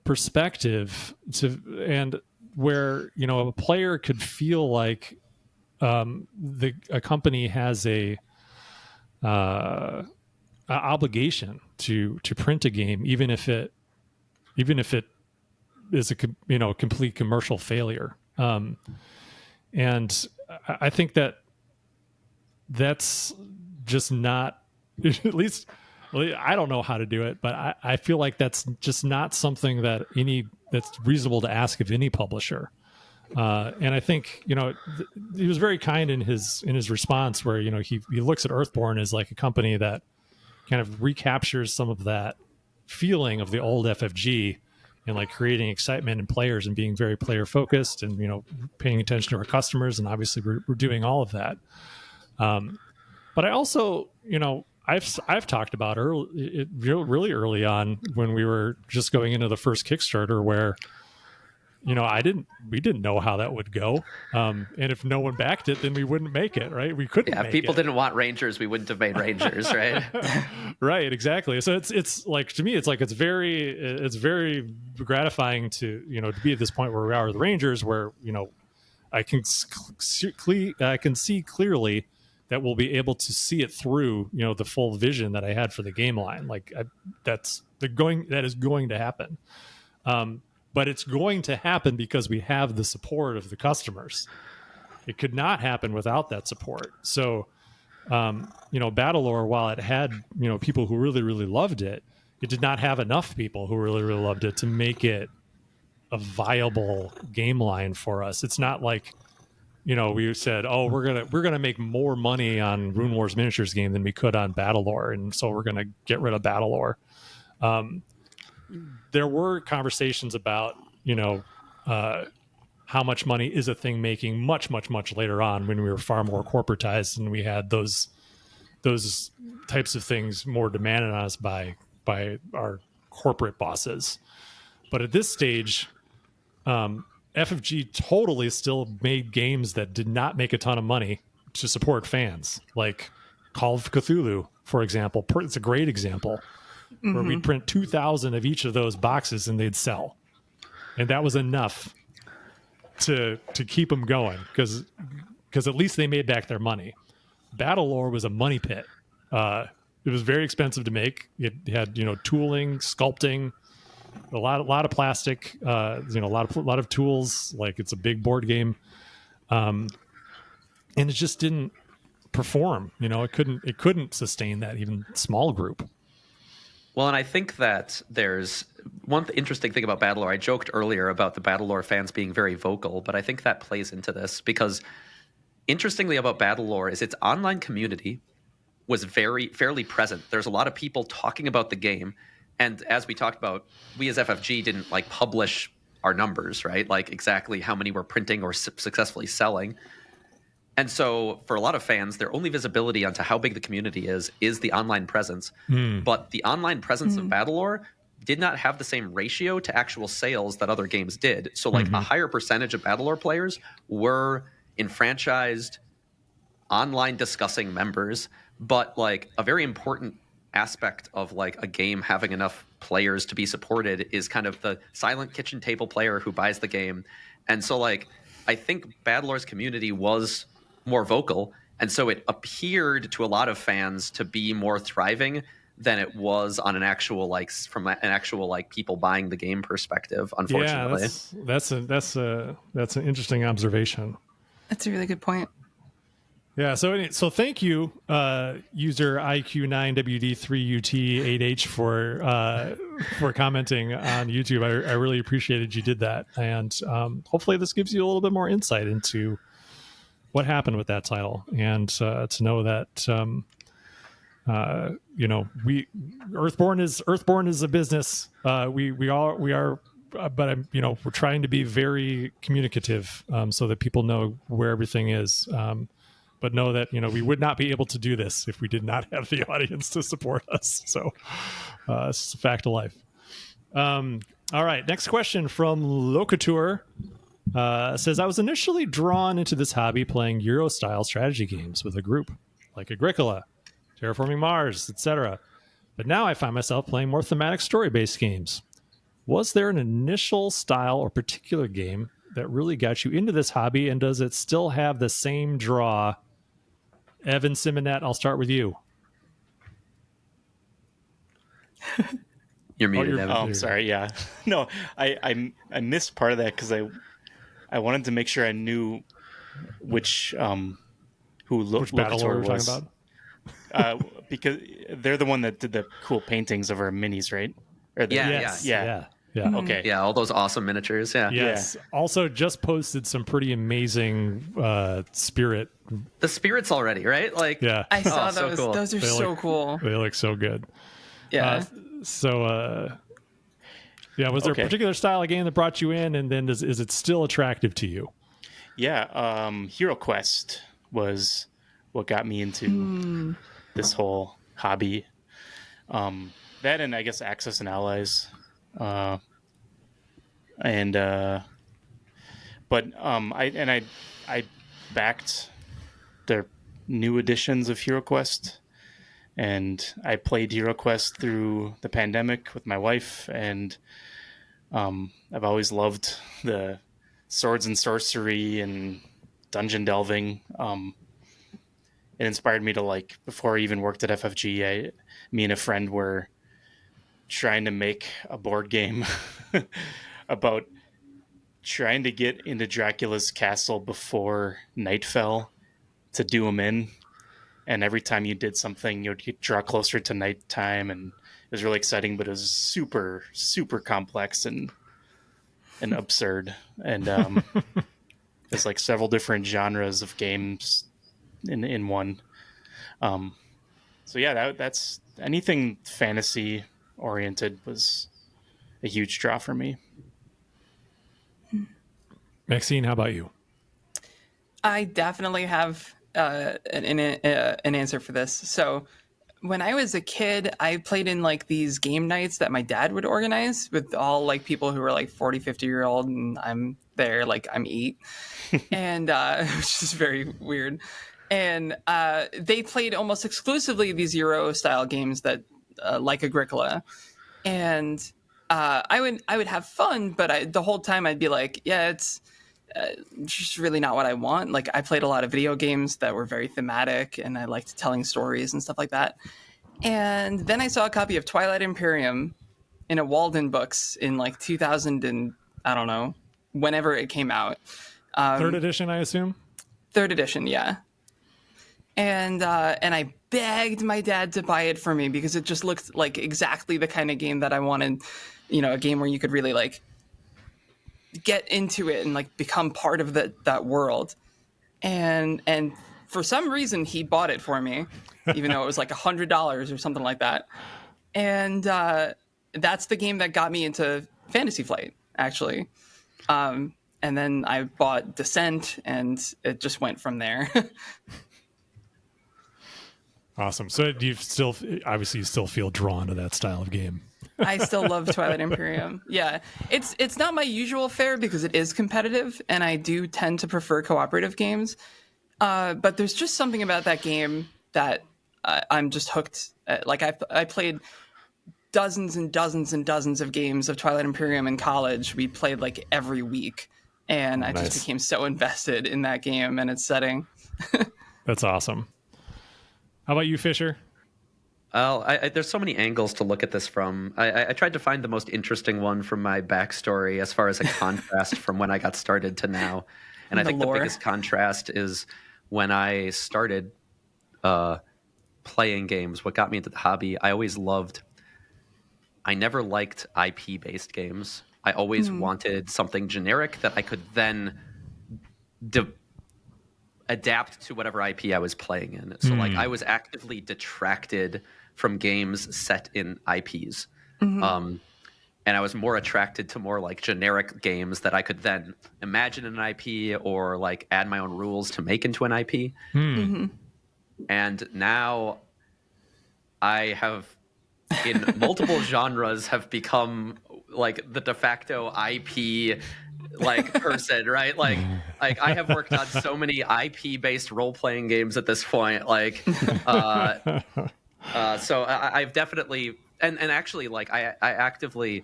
perspective and where, a player could feel like a company has a obligation to print a game, even if it is a complete commercial failure. And I think that's just not, at least I don't know how to do it, but I feel like that's just not something that's reasonable to ask of any publisher. And I think, he was very kind in his response where, he looks at Earthborne as like a company that kind of recaptures some of that feeling of the old FFG and like creating excitement in players and being very player focused and, paying attention to our customers. And obviously we're doing all of that. But I also, I've talked about really early on when we were just going into the first Kickstarter where, we didn't know how that would go. And if no one backed it, then we wouldn't make it, right? We couldn't. Yeah, if people didn't want Rangers, we wouldn't have made Rangers, right? Right, exactly. So it's like, to me, it's like, it's very gratifying to, to be at this point where we are with the Rangers, where, I can see clearly that we'll be able to see it through, the full vision that I had for the game line. Like that is going to happen. But it's going to happen because we have the support of the customers. It could not happen without that support. So, Battlelore, while it had, people who really, really loved it, it did not have enough people who really, really loved it to make it a viable game line for us. It's not like, we said, oh, we're gonna make more money on Rune Wars miniatures game than we could on Battlelore, and so we're gonna get rid of Battlelore. There were conversations about, how much money is a thing making much, much, much later on when we were far more corporatized and we had those types of things more demanded on us by our corporate bosses. But at this stage, FFG totally still made games that did not make a ton of money to support fans, like Call of Cthulhu, for example. It's a great example. Where we'd print 2,000 of each of those boxes and they'd sell. And that was enough to keep them going because at least they made back their money. Battlelore was a money pit. It was very expensive to make. It had, tooling, sculpting, a lot of plastic, a lot of tools. Like, it's a big board game. And it just didn't perform. It couldn't sustain that even small group. Well, and I think that there's one interesting thing about Battlelore. I joked earlier about the Battlelore fans being very vocal, but I think that plays into this because interestingly about Battlelore is its online community was fairly present. There's a lot of people talking about the game. And as we talked about, we as FFG didn't like publish our numbers, right? Like exactly how many we're printing or successfully selling. And so for a lot of fans, their only visibility onto how big the community is the online presence. But the online presence of Battlelore did not have the same ratio to actual sales that other games did. So like a higher percentage of Battlelore players were enfranchised online discussing members. But like a very important aspect of like a game having enough players to be supported is kind of the silent kitchen table player who buys the game. And so like I think Badlor's community was more vocal, and so it appeared to a lot of fans to be more thriving than it was on an actual like from an actual like people buying the game perspective, unfortunately. Yeah, that's an interesting observation. That's a really good point. Yeah, so thank you, user IQ9WD3UT8H for commenting on YouTube. I really appreciated you did that, and hopefully this gives you a little bit more insight into what happened with that title, and to know that Earthborne is a business. We are. But we're trying to be very communicative so that people know where everything is. But know that we would not be able to do this if we did not have the audience to support us. So it's just a fact of life. All right, next question from Locatur says, I was initially drawn into this hobby playing Euro-style strategy games with a group like Agricola, Terraforming Mars, etc. But now I find myself playing more thematic story-based games. Was there an initial style or particular game that really got you into this hobby, and does it still have the same draw? Evan Simonet, I'll start with you. You're muted, Evan. Oh, I'm sorry. Yeah, no, I missed part of that because I wanted to make sure I knew which Battlelord was. Talking about? Because they're the one that did the cool paintings of our minis, right? Or the, Yeah. Okay. Yeah, all those awesome miniatures. Yeah. Yes. Also, just posted some pretty amazing spirit. The spirits already, right? Like, Yeah, I saw so those. cool. Those are so cool. they look so good. Yeah. Was there a particular style of game that brought you in, and then is it still attractive to you? Yeah. Hero Quest was what got me into this whole hobby. That and I guess Axis and Allies. I backed the new editions of Hero Quest, and I played Hero Quest through the pandemic with my wife, and I've always loved the swords and sorcery and dungeon delving. It inspired me to before I even worked at FFG, me and a friend were trying to make a board game about trying to get into Dracula's castle before night fell to do him in. And every time you did something, you'd draw closer to nighttime, and it was really exciting, but it was super, super complex and absurd. And there's several different genres of games in one. So yeah, that's anything fantasy oriented was a huge draw for me. Maxine, how about you? I definitely have an answer for this. So when I was a kid, I played in these game nights that my dad would organize with all people who were 40, 50-year-old, and I'm there I'm 8. And which is very weird. And they played almost exclusively these Euro style games that like Agricola. And I would have fun, but the whole time I'd be it's just really not what I want. I played a lot of video games that were very thematic, and I liked telling stories and stuff like that. And then I saw a copy of Twilight Imperium in a Walden Books in 2000 and I don't know, whenever it came out. Third edition, I assume? Third edition, yeah. And I begged my dad to buy it for me because it just looked like exactly the kind of game that I wanted. A game where you could really get into it and become part of that world. And for some reason he bought it for me, even though it was $100 or something like that. And that's the game that got me into Fantasy Flight, actually. And then I bought Descent, and it just went from there. Awesome. So do you still feel drawn to that style of game? I still love Twilight Imperium. Yeah, it's not my usual fare because it is competitive, and I do tend to prefer cooperative games. But there's just something about that game that I'm just hooked. Like I played dozens and dozens and dozens of games of Twilight Imperium in college. We played like every week, and I just became so invested in that game and its setting. That's awesome. How about you, Fisher? Well, there's so many angles to look at this from. I tried to find the most interesting one from my backstory as far as a contrast from when I got started to now. And I think the biggest contrast is when I started playing games, what got me into the hobby. I never liked IP-based games. I always wanted something generic that I could then adapt to whatever IP I was playing in. So like I was actively detracted from games set in IPs. And I was more attracted to more like generic games that I could then imagine an IP or like add my own rules to make into an IP. And now I have, in multiple genres, have become like the de facto IP like person, right? Like I have worked on so many IP based role playing games at this point. Like, so I've definitely and actually like I actively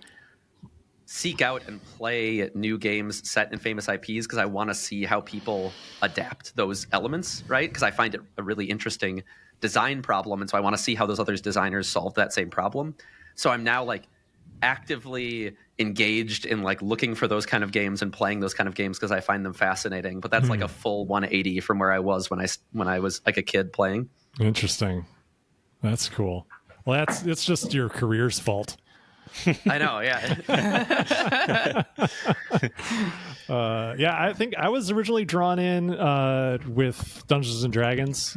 seek out and play new games set in famous IPs because I want to see how people adapt those elements, right? Because I find it a really interesting design problem, and so I want to see how those other designers solve that same problem. So I'm now like actively engaged in like looking for those kind of games and playing those kind of games because I find them fascinating. But that's like a full 180 from where I was when I was like a kid playing. Interesting. That's cool. Well, it's just your career's fault. I know, yeah. Yeah, I think I was originally drawn in with Dungeons and Dragons.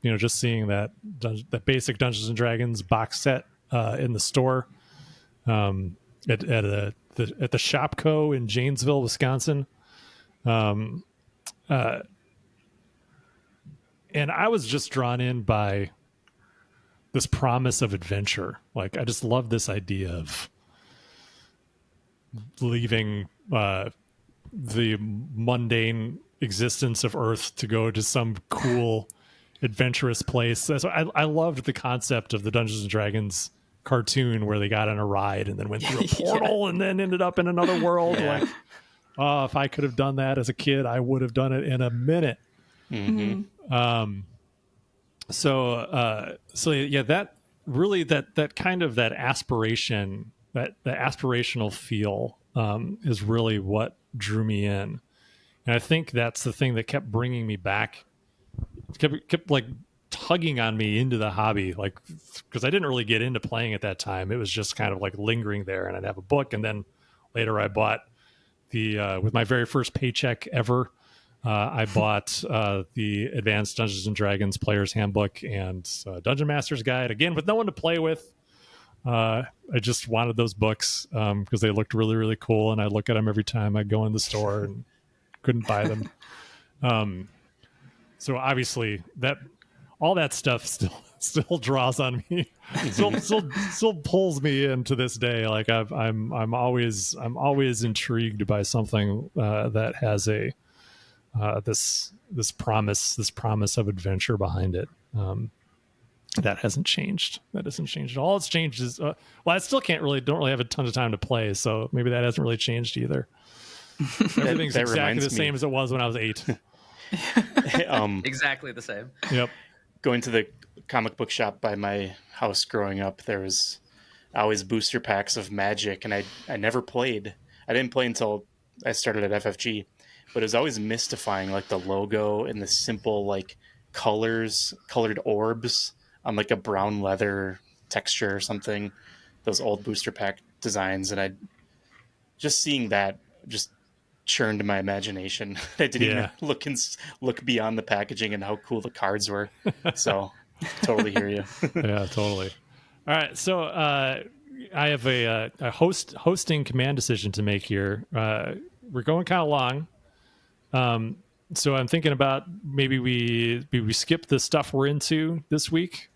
Just seeing that basic Dungeons and Dragons box set in the store at the Shopco in Janesville, Wisconsin. And I was just drawn in by this promise of adventure. Like, I just love this idea of leaving the mundane existence of Earth to go to some cool, adventurous place. So I loved the concept of the Dungeons and Dragons cartoon where they got on a ride and then went through a portal and then ended up in another world. Like, oh, if I could have done that as a kid, I would have done it in a minute. So yeah, that really that kind of that aspiration, that the aspirational feel is really what drew me in, and I think that's the thing that kept bringing me back, kept like tugging on me into the hobby, like because I didn't really get into playing at that time. It was just kind of like lingering there, and I'd have a book, and then later I bought with my very first paycheck ever. I bought the Advanced Dungeons and Dragons Player's Handbook and Dungeon Master's Guide, again with no one to play with. I just wanted those books because they looked really, really cool, and I look at them every time I go in the store and couldn't buy them. So obviously that all that stuff still draws on me, still pulls me in to this day. Like I'm always intrigued by something that has a this promise of adventure behind it. That hasn't changed. That hasn't changed. All it's changed is well, I still don't really have a ton of time to play, so maybe that hasn't really changed either. Everything's exactly the same as it was when I was 8. Exactly the same. Yep. Going to the comic book shop by my house growing up, there was always booster packs of Magic, and I never played. I didn't play until I started at FFG. But it was always mystifying, like the logo and the simple like colored orbs on like a brown leather texture or something. Those old booster pack designs, and I just seeing that just churned my imagination. I didn't even look beyond the packaging and how cool the cards were. So totally hear you. Yeah, totally. All right, so I have a hosting command decision to make here. We're going kind of long. So I'm thinking about maybe we skip the stuff we're into this week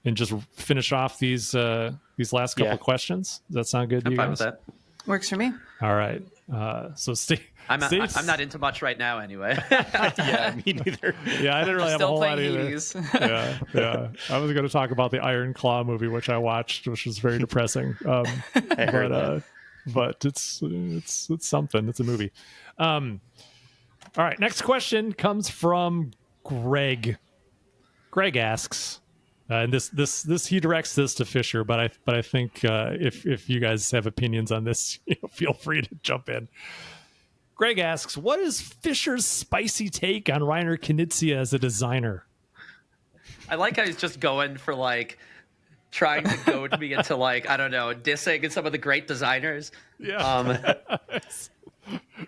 and just finish off these last couple of questions. Does that sound good to I'm you fine guys? with that. Works for me. All right. So stay. I'm not into much right now anyway. Yeah, me neither. Yeah, I didn't really have a Still whole lot playing either. Hades. Yeah. I was going to talk about the Iron Claw movie, which I watched, which was very depressing. I heard that. But it's something. It's a movie. All right, next question comes from Greg. Greg asks, and this he directs this to Fisher, but I think if you guys have opinions on this, feel free to jump in. Greg asks, what is Fisher's spicy take on Reiner Knizia as a designer? I like how he's just going for like trying to goad me into like, I don't know, dissing some of the great designers. Yeah.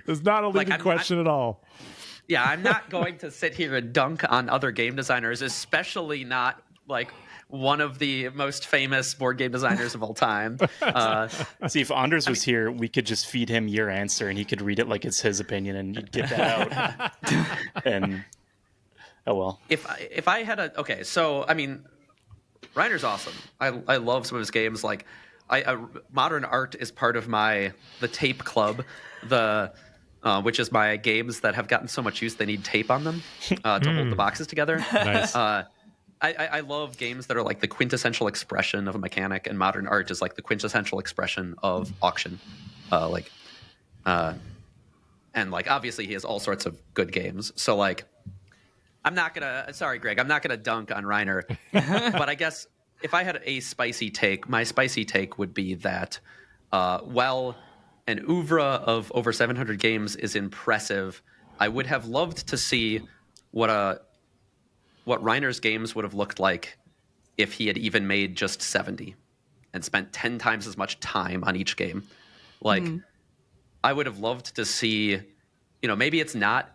It's not a leading question at all. Yeah, I'm not going to sit here and dunk on other game designers, especially not like one of the most famous board game designers of all time. See, if Anders was here, we could just feed him your answer and he could read it like it's his opinion and you'd get that out. And oh well. If I had okay, so I mean, Reiner's awesome. I love some of his games. Like Modern Art is part of the tape club, which is my games that have gotten so much use they need tape on them to hold the boxes together. Nice. I love games that are like the quintessential expression of a mechanic, and Modern Art is like the quintessential expression of auction. And like obviously he has all sorts of good games. So like sorry Greg, I'm not gonna dunk on Reiner, but I guess if I had a spicy take, my spicy take would be that while an oeuvre of over 700 games is impressive, I would have loved to see what Reiner's games would have looked like if he had even made just 70 and spent 10 times as much time on each game. Like, I would have loved to see, maybe it's not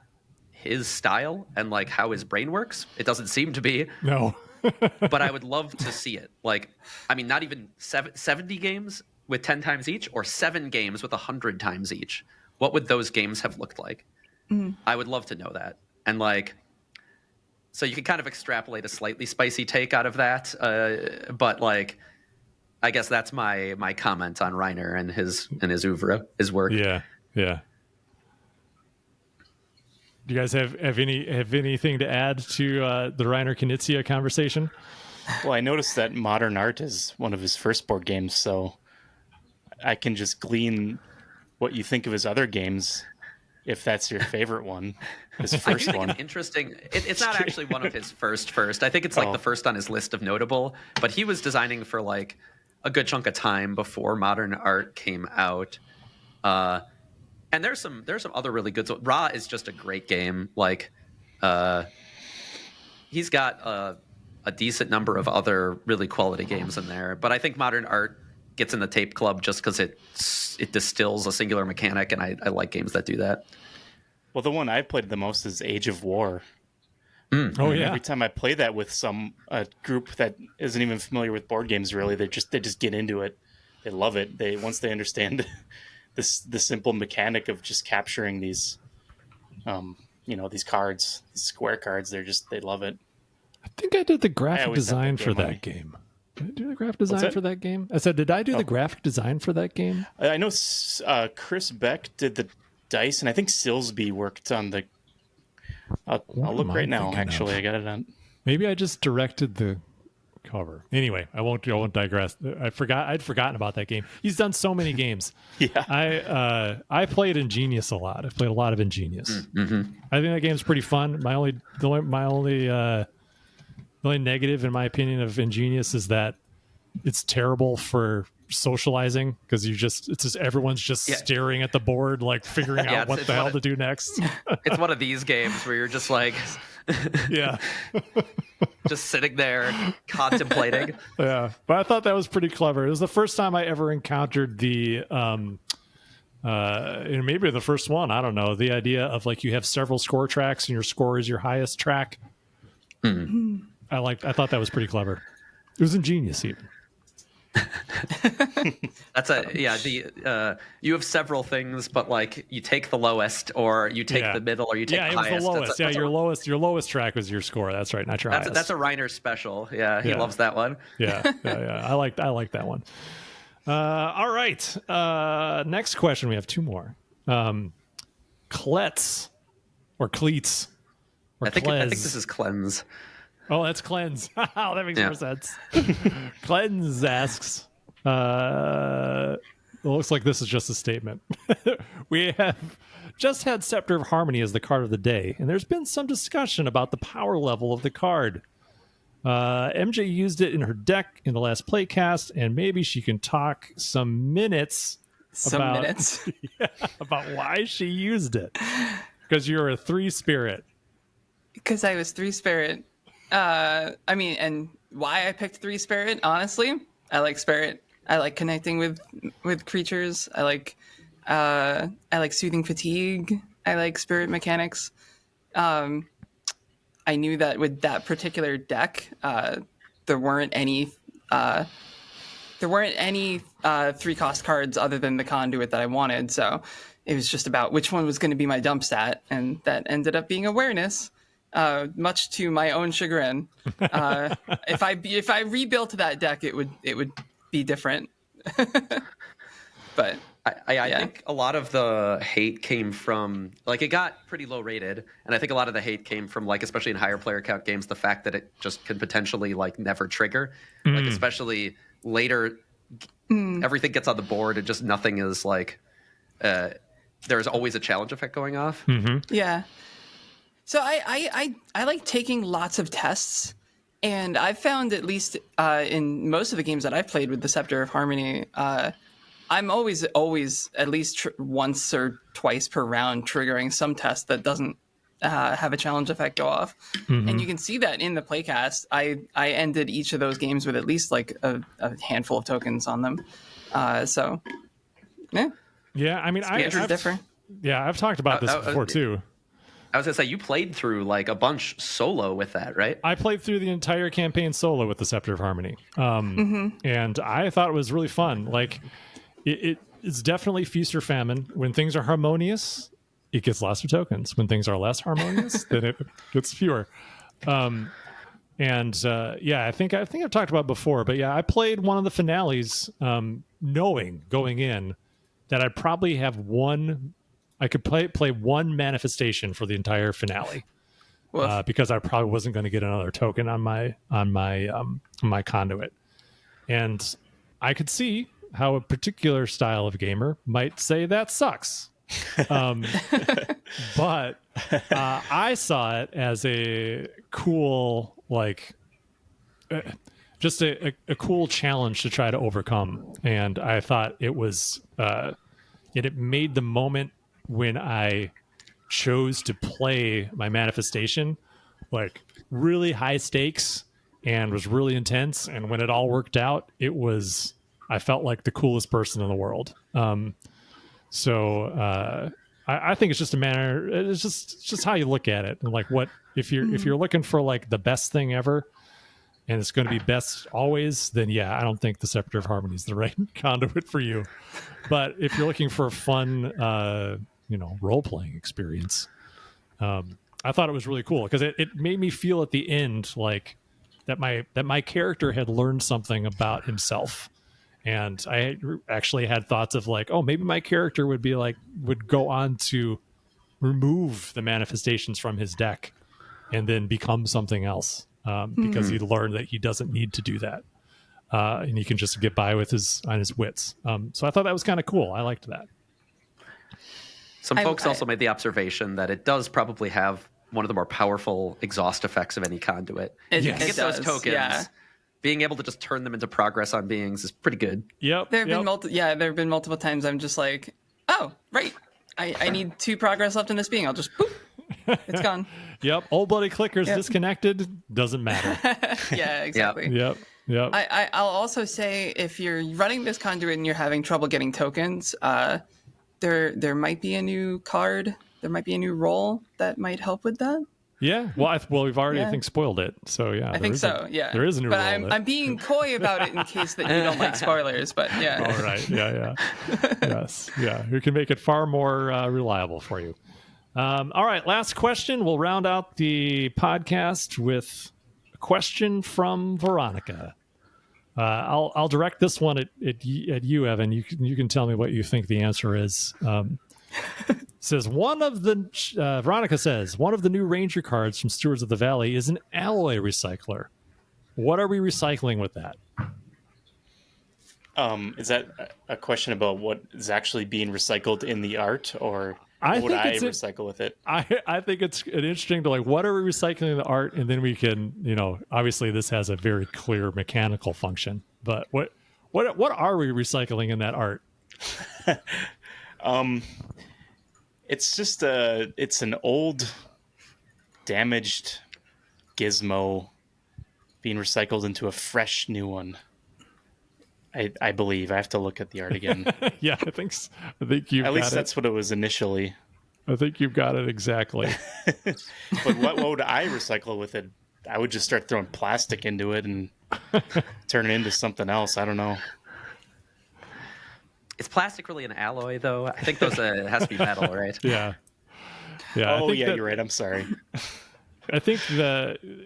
his style and like how his brain works. It doesn't seem to be. No. But I would love to see it. Like, I mean, not even 70 games with 10 times each, or 7 games with 100 times each. What would those games have looked like? I would love to know that. And like, so you can kind of extrapolate a slightly spicy take out of that. But like, I guess that's my comment on Reiner and his oeuvre, his work. Yeah. Do you guys have anything to add to the Reiner Knizia conversation? Well, I noticed that Modern Art is one of his first board games, so I can just glean what you think of his other games, if that's your favorite one. His first one. It's interesting. It's not actually one of his first. I think it's like the first on his list of notable. But he was designing for like a good chunk of time before Modern Art came out. And there's some other really good. So Ra is just a great game. Like, he's got a decent number of other really quality games in there. But I think Modern Art gets in the tape club just because it distills a singular mechanic, and I like games that do that. Well, the one I've played the most is Age of War. Oh yeah. Every time I play that with a group that isn't even familiar with board games, really, they just get into it. They love it. Once they understand the simple mechanic of just capturing these, these cards, these square cards, they love it. I think I did the graphic design for that money. game. Did I do the graphic design for that game? I said, did I do the graphic design for that game? I know Chris Beck did the dice, and I think Silsby worked on the. I'll look right now. Actually, I got it on. Maybe I just directed the cover. Anyway, I won't digress. I'd forgotten about that game. He's done so many games. Yeah. I played Ingenious a lot. I've played a lot of Ingenious. Mm-hmm. I think that game's pretty fun. The only negative, in my opinion, of Ingenious is that it's terrible for socializing because everyone's just staring at the board, like figuring out what the hell to do next. It's one of these games where you're just like, yeah, just sitting there contemplating. Yeah, but I thought that was pretty clever. It was the first time I ever encountered the maybe the first one, I don't know, the idea of like you have several score tracks and your score is your highest track. I thought that was pretty clever. It was ingenious even. That's you have several things, but like you take the lowest, or you take the middle, or you take the highest. It was the lowest. Your lowest track was your score. That's right, not your highest. That's a Reiner special. Yeah, he loves that one. Yeah. I like that one. All right. Next question. We have 2 more. Klets or Cleats or I think this is cleanse. Oh, that's Cleanse. Oh, that makes Yeah. more sense. Cleanse asks, it looks like this is just a statement. We have just had Scepter of Harmony as the card of the day, and there's been some discussion about the power level of the card. MJ used it in her deck in the last playcast, and maybe she can talk some minutes about why she used it. Because you're a 3 spirit. Because I was 3 spirit. And why I picked 3 spirit, honestly, I like spirit. I like connecting with creatures. I like soothing fatigue. I like spirit mechanics. I knew that with that particular deck, there weren't any 3-cost cards other than the conduit that I wanted. So it was just about which one was going to be my dump stat, and that ended up being awareness. Much to my own chagrin. If I rebuilt that deck, it would be different. But I think a lot of the hate came from, like, it got pretty low rated, and I think a lot of the hate came from, like, especially in higher player count games, the fact that it just could potentially, like, never trigger. Like, especially later, everything gets on the board and just nothing is like there's always a challenge effect going off. Yeah. So I like taking lots of tests, and I've found, at least in most of the games that I've played with the Scepter of Harmony, I'm always at least once or twice per round triggering some test that doesn't have a challenge effect go off. And you can see that in the playcast. I ended each of those games with at least like a handful of tokens on them. So, yeah. Yeah, I mean, It's different. Yeah, I've talked about this before too. I was gonna say, you played through like a bunch solo with that, right? I played through the entire campaign solo with the Scepter of Harmony, and I thought it was really fun. Like, it's definitely feast or famine. When things are harmonious, it gets lots of tokens. When things are less harmonious, then it gets fewer. I think I've talked about it before, but yeah, I played one of the finales, knowing going in that I'd probably have one. I could play one manifestation for the entire finale, because I probably wasn't going to get another token on my conduit, and I could see how a particular style of gamer might say that sucks. But I saw it as a cool, like, just a cool challenge to try to overcome, and I thought it was it made the moment when I chose to play my manifestation like really high stakes and was really intense, and when it all worked out, I felt like the coolest person in the world. I think it's just a matter. It's just how you look at it, and like, what if you're looking for like the best thing ever, and it's going to be best always, then yeah, I don't think the Scepter of Harmony is the right conduit for you. But if you're looking for a fun, role playing experience, I thought it was really cool because it made me feel at the end like that my character had learned something about himself. And I actually had thoughts of like, oh, maybe my character would go on to remove the manifestations from his deck and then become something else, because he learned that he doesn't need to do that, and he can just get by with his wits. So I thought that was kind of cool. I liked that. Some folks also made the observation that it does probably have one of the more powerful exhaust effects of any conduit. It Get does, those tokens. yeah. Being able to just turn them into progress on beings is pretty good. Yep. There have been multiple times I'm just like, oh, right. I need 2 progress left in this being. I'll just boop. It's gone. Yep. Old bloody clicker's disconnected. Doesn't matter. Yeah, exactly. Yep. I'll also say, if you're running this conduit and you're having trouble getting tokens, there might be a new card. There might be a new role that might help with that. Yeah. Well, we've already, I think, spoiled it. So yeah, I think so. Yeah, there is a new but role. I'm being coy about it in case that you don't like spoilers. But yeah. All right. Yeah. Yes. Yeah. We can make it far more reliable for you. All right. Last question. We'll round out the podcast with a question from Veronica. I'll direct this one at you, Evan. You can tell me what you think the answer is. Says Veronica says one of the new Ranger cards from Stewards of the Valley is an alloy recycler. What are we recycling with that? Is that a question about what is actually being recycled in the art, or I would think I it's recycle with it? I think it's interesting to what are we recycling the art, and then we can, obviously this has a very clear mechanical function, but what are we recycling in that art? It's just it's an old, damaged gizmo being recycled into a fresh new one. I believe. I have to look at the art again. Yeah, I think you've At got least it. that's what it was initially. I think you've got it exactly. But what would I recycle with it? I would just start throwing plastic into it and turn it into something else. I don't know. Is plastic really an alloy, though? I think those it has to be metal, right? Yeah. Oh, yeah, you're right. I'm sorry. I think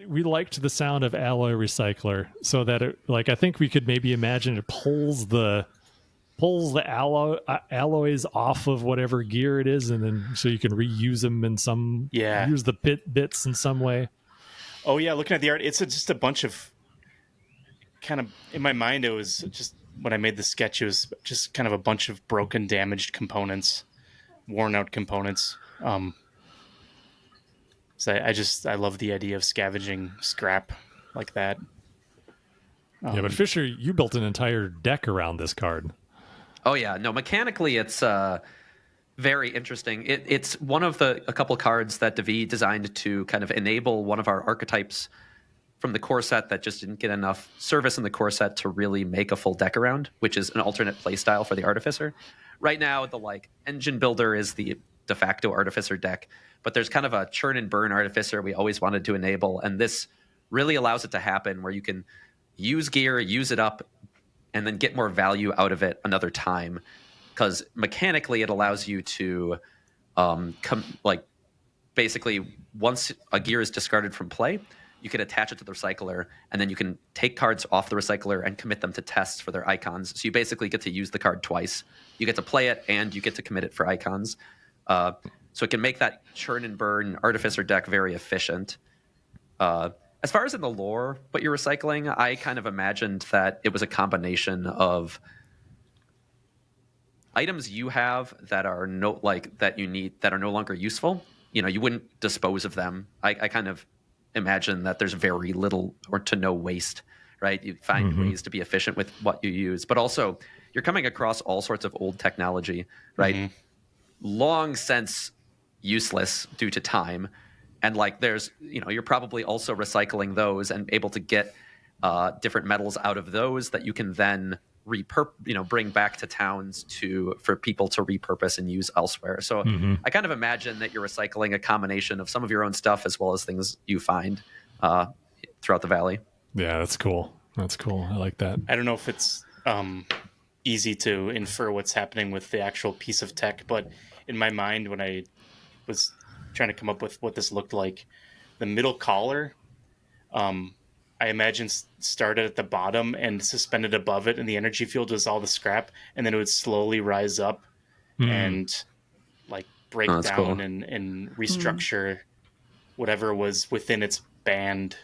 we liked the sound of alloy recycler, so that I think we could maybe imagine it pulls the alloys off of whatever gear it is, and then so you can reuse them in some use the bits in some way. Oh yeah, looking at the art, it's just a bunch of kind of, in my mind, it was just, when I made the sketch, it was just kind of a bunch of broken, damaged components, worn out components. So I love the idea of scavenging scrap like that. Yeah, but Fisher, you built an entire deck around this card. Oh yeah, no, mechanically it's very interesting. It's one of a couple cards that David designed to kind of enable one of our archetypes from the core set that just didn't get enough service in the core set to really make a full deck around, which is an alternate playstyle for the Artificer. Right now, the engine builder is the de facto Artificer deck, but there's kind of a churn and burn Artificer we always wanted to enable, and this really allows it to happen where you can use gear, use it up, and then get more value out of it another time. Because mechanically, it allows you to basically once a gear is discarded from play, you can attach it to the recycler, and then you can take cards off the recycler and commit them to tests for their icons. So you basically get to use the card twice. You get to play it, and you get to commit it for icons. So it can make that churn and burn Artificer deck very efficient. As far as in the lore, what you're recycling, I kind of imagined that it was a combination of items you have that are that you need that are no longer useful. You wouldn't dispose of them. I kind of imagine that there's very little or to no waste, right? You find ways to be efficient with what you use, but also you're coming across all sorts of old technology, right? Long since useless due to time. And there's, you're probably also recycling those and able to get different metals out of those that you can then bring back to towns for people to repurpose and use elsewhere. So I kind of imagine that you're recycling a combination of some of your own stuff as well as things you find throughout the valley. Yeah, that's cool. That's cool. I like that. I don't know if it's easy to infer what's happening with the actual piece of tech, but in my mind, when I was trying to come up with what this looked like, the middle collar, I imagine started at the bottom and suspended above it, and the energy field was all the scrap, and then it would slowly rise up and break down cool. and restructure whatever was within its band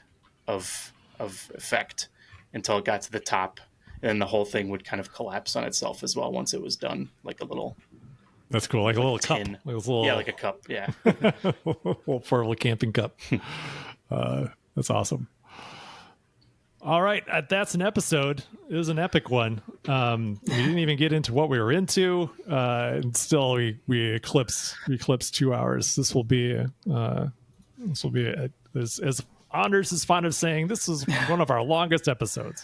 of effect until it got to the top, and then the whole thing would kind of collapse on itself as well once it was done, like a little. That's cool, like a little tin. cup, like a cup, yeah. Little portable camping cup. That's awesome. All right, that's an episode. It was an epic one. We didn't even get into what we were into, and still we eclipsed 2 hours. This will be as Anders is fond of saying, this is one of our longest episodes.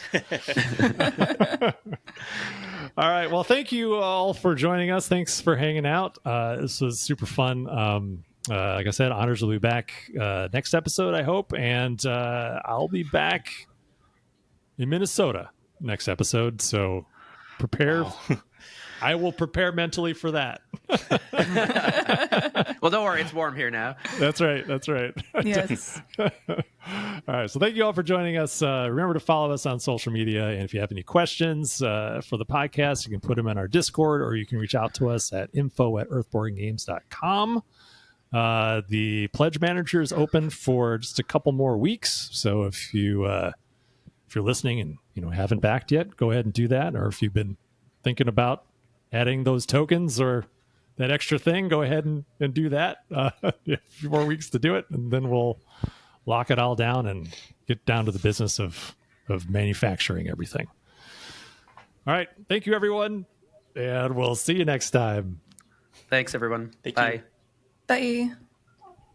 All right, well, thank you all for joining us. Thanks for hanging out. This was super fun. Like I said, Anders will be back next episode, I hope, and I'll be back in Minnesota next episode, so prepare. Wow. I will prepare mentally for that. Well, don't worry, it's warm here now. That's right. That's right. Yes. All right. So thank you all for joining us. Remember to follow us on social media. And if you have any questions for the podcast, you can put them in our Discord, or you can reach out to us at info@earthbornegames.com. The pledge manager is open for just a couple more weeks. So if you're listening and haven't backed yet, go ahead and do that. Or if you've been thinking about adding those tokens or that extra thing, go ahead and do that. A few more weeks to do it, and then we'll lock it all down and get down to the business of manufacturing everything. All right. Thank you, everyone. And we'll see you next time. Thanks, everyone. Thank Bye. you. Bye.